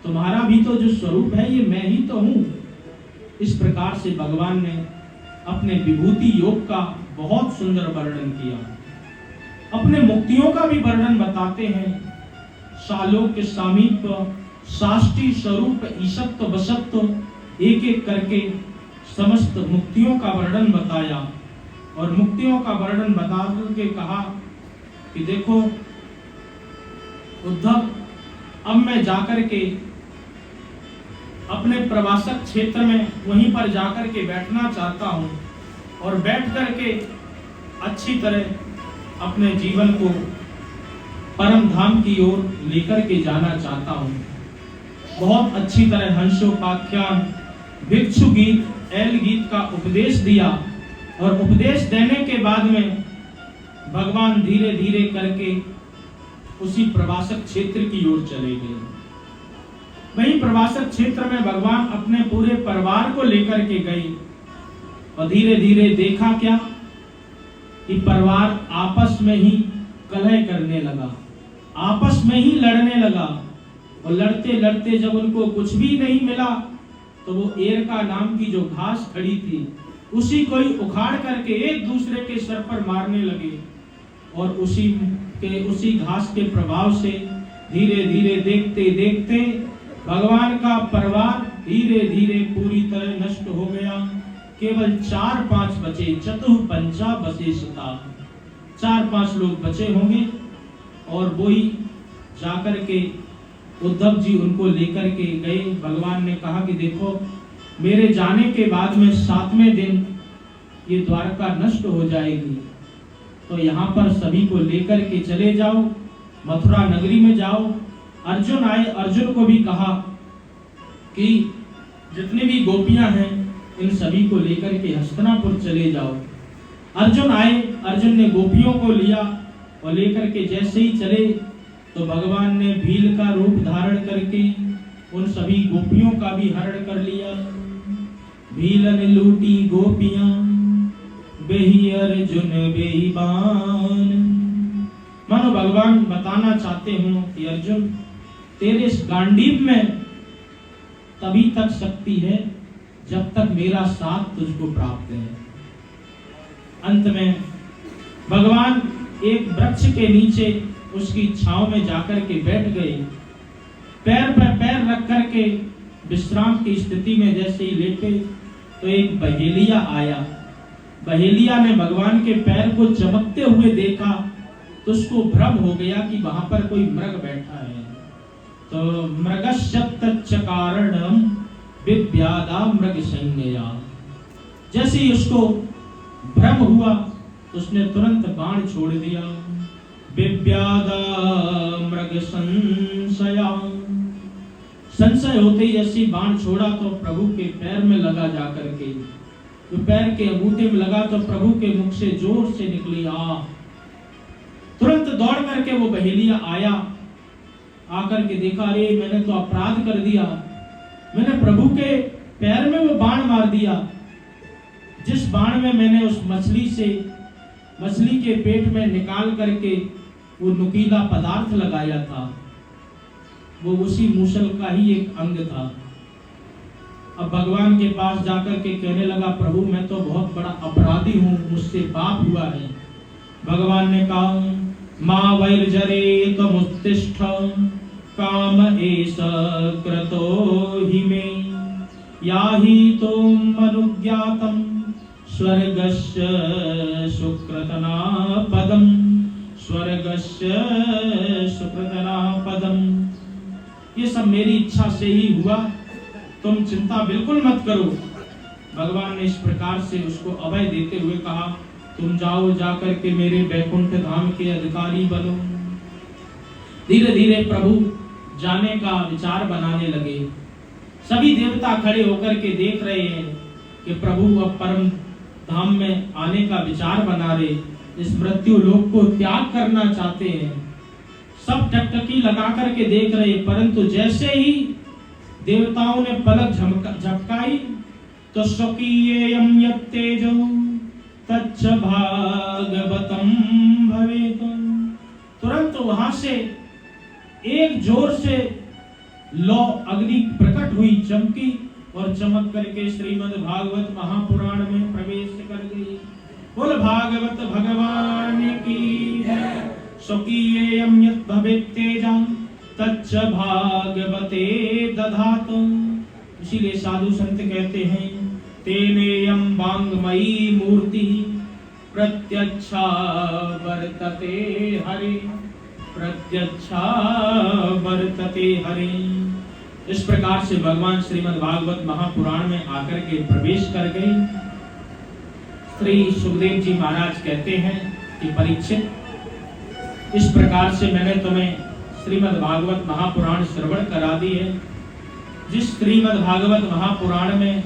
तुम्हारा भी तो जो स्वरूप है ये मैं ही तो हूँ। इस प्रकार से भगवान ने अपने विभूति योग का बहुत सुंदर वर्णन किया। अपने मुक्तियों का भी वर्णन बताते हैं। सालोक्य सामीप्य साष्टी स्वरूप ईशत्व वसत्व एक एक करके समस्त मुक्तियों का वर्णन बताया, और मुक्तियों का वर्णन बता के कहा कि देखो उद्धव, अब मैं जाकर के अपने प्रवासक क्षेत्र में वहीं पर जाकर के बैठना चाहता हूँ, और बैठ करके अच्छी तरह अपने जीवन को परम धाम की ओर लेकर के जाना चाहता हूँ। बहुत अच्छी तरह हंसोपाख्यान, भिक्षु गीत, एल गीत का उपदेश दिया, और उपदेश देने के बाद में भगवान धीरे धीरे करके उसी प्रवासक क्षेत्र की ओर चले गए। वहीं प्रवासक क्षेत्र में भगवान अपने पूरे परिवार को लेकर के गए, और धीरे धीरे देखा क्या कि परिवार आपस में ही कलह करने लगा, आपस में ही लड़ने लगा, और लड़ते लड़ते जब उनको कुछ भी नहीं मिला तो वो एरका नाम की जो घास खड़ी थी उसी को ही उखाड़ करके एक दूसरे के सर पर मारने लगे, और उसी घास के प्रभाव से धीरे धीरे देखते देखते भगवान का परिवार धीरे धीरे पूरी तरह नष्ट हो गया। केवल 4-5 बचे, चतुः बशेषता, 4-5 लोग बचे होंगे, और वही जाकर के उद्धव जी उनको लेकर के गए। भगवान ने कहा कि देखो, मेरे जाने के बाद में 7वें दिन ये द्वारका नष्ट हो जाएगी, तो यहाँ पर सभी को लेकर के चले जाओ, मथुरा नगरी में जाओ। अर्जुन आए, अर्जुन को भी कहा कि जितनी भी गोपियां हैं इन सभी को लेकर के हस्तिनापुर चले जाओ। अर्जुन आए, अर्जुन ने गोपियों को लिया, और लेकर के जैसे ही चले तो भगवान ने भील का रूप धारण करके उन सभी गोपियों का भी हरण कर लिया। भीलन लूटी गोपियां बेही अर्जुन बेही बान। मानो भगवान बताना चाहते हो कि अर्जुन, तेरे इस गांडीव में तभी तक शक्ति है जब तक मेरा साथ तुझको प्राप्त है। अंत में भगवान एक वृक्ष के नीचे उसकी छांव में जाकर के बैठ गए, पैर पर पैर रख करके विश्राम की स्थिति में जैसे ही लेटे तो एक बहेलिया आया। बहेलिया ने भगवान के पैर को चमकते हुए देखा तो उसको भ्रम हो गया कि वहां पर कोई मृग बैठा है। तो मृगशब्दच्चकारणम विव्यादा मृग संज्ञया, जैसे ही उसको भ्रम हुआ उसने तुरंत बाण छोड़ दिया। विव्यादा मृग संशया, संशय होते ही जैसे बाण छोड़ा तो प्रभु के पैर में लगा जाकर के, तो पैर के अंगूठे में लगा तो प्रभु के मुख से जोर से निकली आ। तुरंत दौड़ करके वो बहेलिया आया, आकर के देखा अरे मैंने तो अपराध कर दिया, मैंने प्रभु के पैर में वो बाण मार दिया। जिस बाण में मैंने उस मछली के पेट में निकाल करके वो नुकीला पदार्थ लगाया था, वो उसी मूसल का ही एक अंग था। अब भगवान के पास जाकर के कहने लगा प्रभु मैं तो बहुत बड़ा अपराधी हूँ, मुझसे पाप हुआ है। भगवान ने कहा मां वैर्जरे तमुत्तिष्ठ काम एष क्रतो हि मे याहि तुम अनुज्ञातम स्वर्गस्य सुकृतना पदम, स्वर्गस्य सुकृतना पदम। ये सब मेरी इच्छा से ही हुआ, तुम चिंता बिल्कुल मत करो। भगवान ने इस प्रकार से उसको अभय देते हुए कहा तुम जाओ, जाकर के मेरे बैकुंठ धाम के अधिकारी बनो। धीरे धीरे प्रभु जाने का विचार बनाने लगे। सभी देवता खड़े होकर के देख रहे हैं कि प्रभु अब परम धाम में आने का विचार बना रहे, इस मृत्यु लोक को त्याग करना चाहते हैं। सब टकटकी लगा करके देख रहे, परंतु जैसे ही देवताओं ने पलक झपकाई तो स्वकीयेयं यत्तेजो तच्च भागवतम भवेत। तुरंत वहां से एक जोर से लौ अग्नि प्रकट हुई, चमकी और चमक करके श्रीमद् भागवत महापुराण में प्रवेश कर गई। बोल भागवत भगवान की जय। स्वकीयेयं यत् भवेत् तेजं तच्च भागवते दधातु। इसीलिए साधु संत कहते हैं तेनेयं वाङ्मयी मूर्ति प्रत्यक्षा वर्तते हरे, प्रत्यक्षा वर्तते हरे। इस प्रकार से भगवान श्रीमद् भागवत महापुराण में आकर के प्रवेश कर गए। श्री सुखदेव जी महाराज कहते हैं कि परीक्षित, इस प्रकार से मैंने तुम्हें श्रीमद् भागवत महापुराण श्रवण करा दी है। जिस श्रीमद् भागवत महापुराण में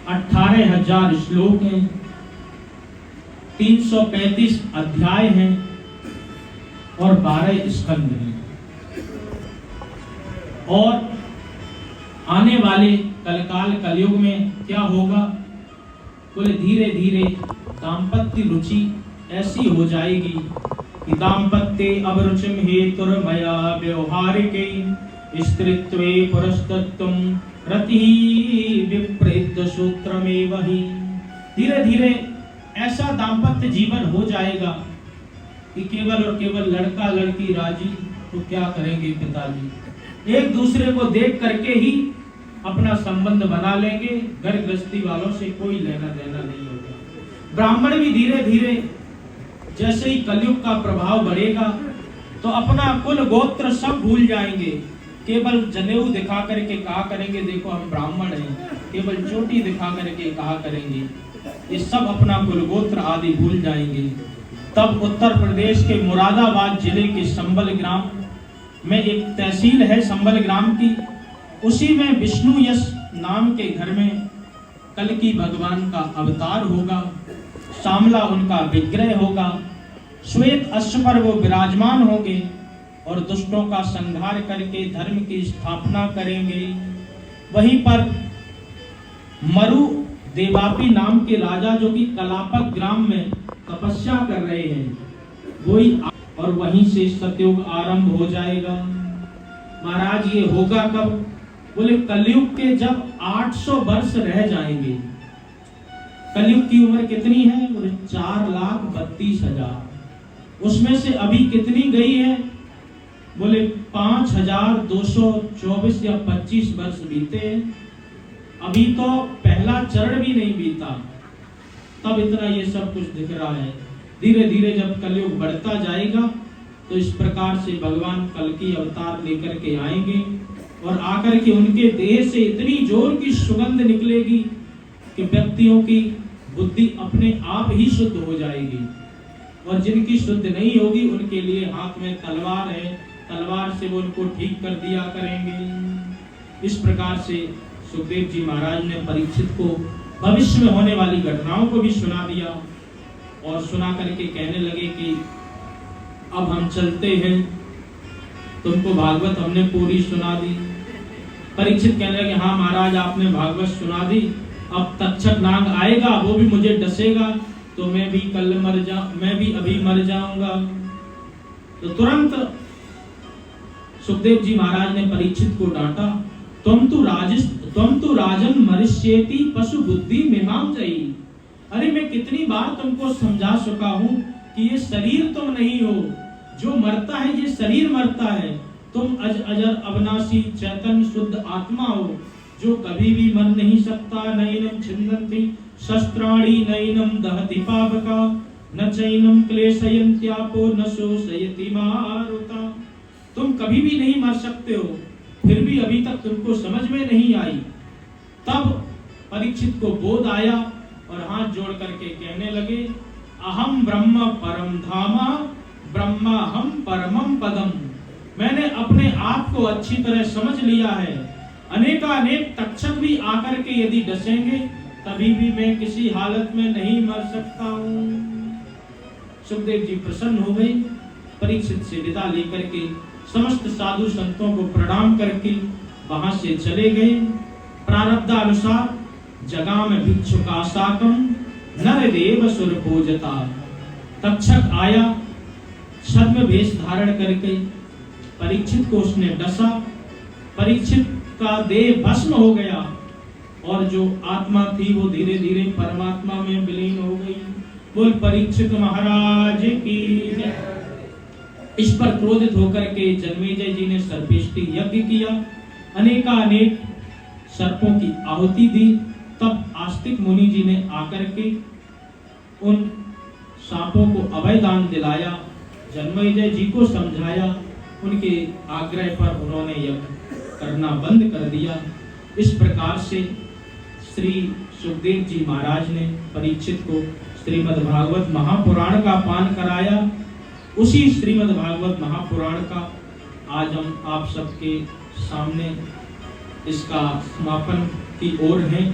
18,000 श्लोक हैं, 335 अध्याय हैं और 12 स्कंद हैं। और आने वाले कलकाल कलयुग में क्या होगा, बोले धीरे धीरे दाम्पत्य रुचि ऐसी हो जाएगी कि दाम्पत्ये अभिरुचिम हेतुर्मया व्यवहारिके स्त्रीत्वे पुरस्तत्वं रति विपरीत सूत्रमेव हि। धीरे धीरे ऐसा दाम्पत्य जीवन हो जाएगा कि केवल और केवल लड़का लड़की राजी तो क्या करेंगे पिताजी, एक दूसरे को देख करके ही अपना संबंध बना लेंगे, घर गृहस्थी वालों से कोई लेना देना नहीं होगा। ब्राह्मण भी धीरे धीरे जैसे ही कलयुग का प्रभाव बढ़ेगा तो अपना कुल गोत्र सब भूल जाएंगे, केवल जनेऊ दिखा करके कहा करेंगे देखो हम ब्राह्मण हैं, केवल चोटी दिखा करके कहा करेंगे, ये सब अपना कुल गोत्र आदि भूल जाएंगे। तब उत्तर प्रदेश के मुरादाबाद जिले के संबल ग्राम में एक तहसील है संबल ग्राम की, उसी में विष्णु यश नाम के घर में कल्कि भगवान का अवतार होगा, सामला उनका विग्रह होगा, श्वेत अश्व पर वो विराजमान होंगे और दुष्टों का संहार करके धर्म की स्थापना करेंगे। वहीं पर मरु देवापी नाम के राजा जो कि कलापक ग्राम में तपस्या कर रहे हैं, वही और वहीं से सतयुग आरंभ हो जाएगा। महाराज ये होगा कब, बोले कलयुग के जब 800 वर्ष रह जाएंगे। कलयुग की उम्र कितनी है, बोले 4,32,000। उसमें से अभी कितनी गई है, बोले 5,224 या 25 वर्ष बीते। अभी तो पहला चरण भी नहीं बीता, तब इतना ये सब कुछ दिख रहा है। धीरे धीरे जब कलयुग बढ़ता जाएगा तो इस प्रकार से भगवान कल्कि अवतार लेकर के आएंगे और आकर के उनके देह से इतनी जोर की सुगंध निकलेगी कि व्यक्तियों की बुद्धि अपने आप ही शुद्ध हो जाएगी, और जिनकी शुद्ध नहीं होगी उनके लिए हाथ में तलवार है, तलवार से वो उनको ठीक कर दिया करेंगे। इस प्रकार से सुखदेव जी महाराज ने परीक्षित को भविष्य में होने वाली घटनाओं को भी सुना दिया, और सुना करके कहने लगे कि अब हम चलते हैं, तुमको भागवत हमने पूरी सुना दी। परीक्षित कहने लगे हाँ महाराज आपने भागवत सुना दी, अब तक्षक नाग आएगा, वो भी मुझे डसेगा, तो मैं भी अभी मर जाऊंगा। तो तुरंत सुखदेव जी महाराज ने परीक्षित को डांटा, तुम तो राजन मरिष्येति पशु बुद्धि मिमाम जई। अरे मैं कितनी बार तुमको समझा चुका हूँ कि ये शरीर तुम नहीं हो, जो मरता है ये शरीर मरता है, तुम अजर अविनाशी चैतन्य शुद्ध आत्मा हो, जो कभी भी मर नहीं सकता। नैनम छिन्दन्ति शस्त्राणि नैनम दहति पावका, न चैनम क्लेशयन्त्यापो न शोषयति मारुता। तुम कभी भी नहीं मर सकते हो, फिर भी अभी तक तुमको समझ में नहीं आई। तब परीक्षित को बोध आया और हाथ जोड़ करके कहने लगे, अहम ब्रह्म परम धामा ब्रह्माहम परमम पदम। मैंने अपने आप को अच्छी तरह समझ लिया है। अनेकानेक तक्षक भी आकर के यदि डसेंगे तभी भी मैं किसी हालत में नहीं मर सकता हूँ। सुखदेव जी प्रसन्न हो गए, परीक्षित से विदा लेकर के समस्त साधु संतों को प्रणाम करके वहां से चले गए। प्रारब्धानुसार जगाम भिक्षुका साकम नरदेव सुर पूजता। तक्षक आया छद्म वेश धारण करके, परीक्षित को उसने डसा, परीक्षित का देह भस्म हो गया और जो आत्मा थी वो धीरे धीरे परमात्मा में विलीन हो गई। बोल परीक्षित महाराज की जय। इस पर क्रोधित होकर के जन्मेजय जी ने सर्पेष्टि यज्ञ किया, अनेकानेक सर्पों की आहुति दी। तब आस्तिक मुनि जी ने आकर के उन सांपों को अभय दान दिलाया, जन्मेजय जी को समझाया, उनके आग्रह पर उन्होंने यज्ञ करना बंद कर दिया। इस प्रकार से श्री सुखदेव जी महाराज ने परीक्षित को श्रीमद् भागवत महापुराण का पान कराया। उसी श्रीमद् भागवत महापुराण का आज हम आप सबके सामने इसका समापन की ओर हैं।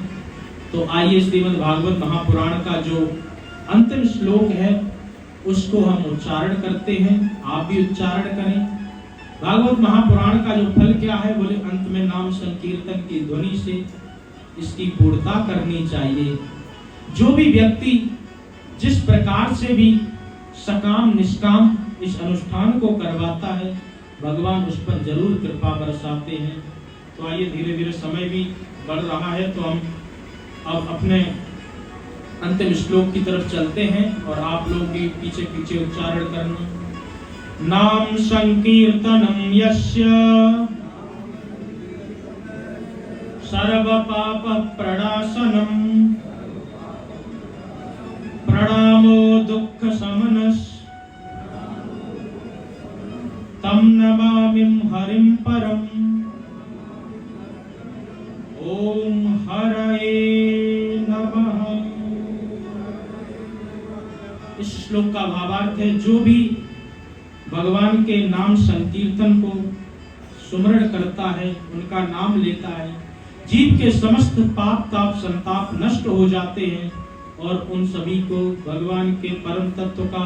तो आइए श्रीमद् भागवत महापुराण का जो अंतिम श्लोक है उसको हम उच्चारण करते हैं, आप भी उच्चारण करें। भागवत महापुराण का जो फल क्या है, बोले अंत में नाम संकीर्तन की ध्वनि से इसकी पूर्णता करनी चाहिए। जो भी व्यक्ति जिस प्रकार से भी सकाम निष्काम इस अनुष्ठान को करवाता है, भगवान उस पर जरूर कृपा बरसाते हैं। तो आइए, धीरे धीरे समय भी बढ़ रहा है, तो हम अब अपने अंतिम श्लोक की तरफ चलते हैं और आप लोग भी पीछे पीछे उच्चारण करना। नाम संकीर्तनम यस्य सर्व पाप प्रणाशनम प्रणामो दुख समनस तम नमामिं हरिं परम। ओम हरये नमः। इस श्लोक का भावार्थ है, जो भी भगवान के नाम संकीर्तन को सुमरण करता है, उनका नाम लेता है, जीव के समस्त पाप ताप संताप नष्ट हो जाते हैं और उन सभी को भगवान के परम तत्व का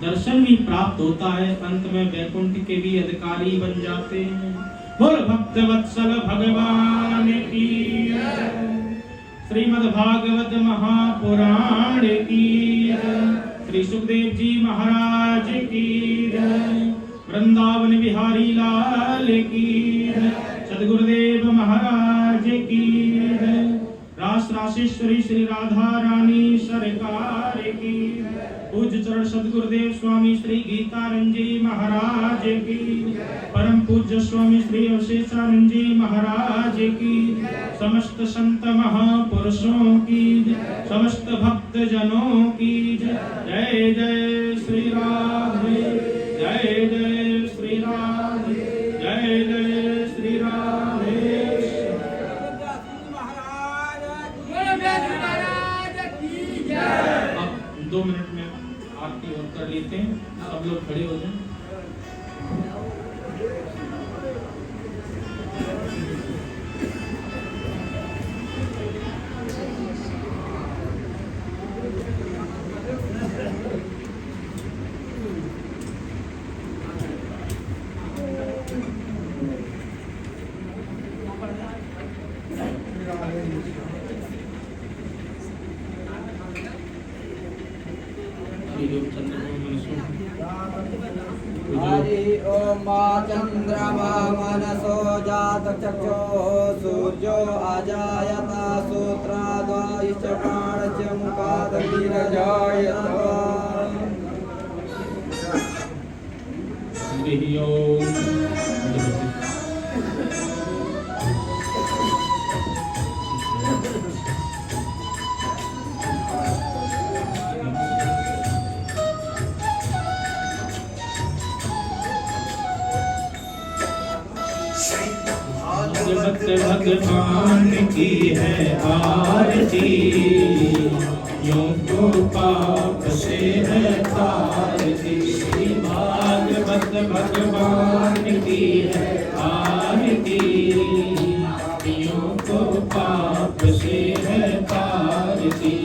दर्शन भी प्राप्त होता है। अंत में वैकुंठ के भी अधिकारी बन जाते हैं। बोल भक्त वत्सल भगवान की जय। श्रीमद् भागवत महापुराण की जय। श्री सुखदेव जी महाराज की जय। वृंदावन बिहारी लाल की जय। सद्गुरुदेव महाराज की जय। रास राशेश्वरी श्री राधा रानी सरकार की। पूज्य चरण सद्गुरुदेव स्वामी श्री गीतानंद जी महाराज की। परम पूज्य स्वामी श्री अवशेषानंद जी महाराज की। समस्त संत महापुरुषों की, समस्त भक्त जनों की जय जय श्री राधे, जय जय श्री राधे, जय जय श्री राधे। 2 मिनट में आरती और कर लेते हैं। सब लोग खड़े हो जाएं। हरि ओम चंद्रमा मनसो जात चक्षुः सूर्यो अजायत सूत्राद्वायुश्च प्राणश्च मुखादग्निरजायत। हरि ओम। भक्त भगवान की है आरती, यूं तो पाप से है तारती। भागवत भगवान की है आरती, यूं तो पाप से है तारती।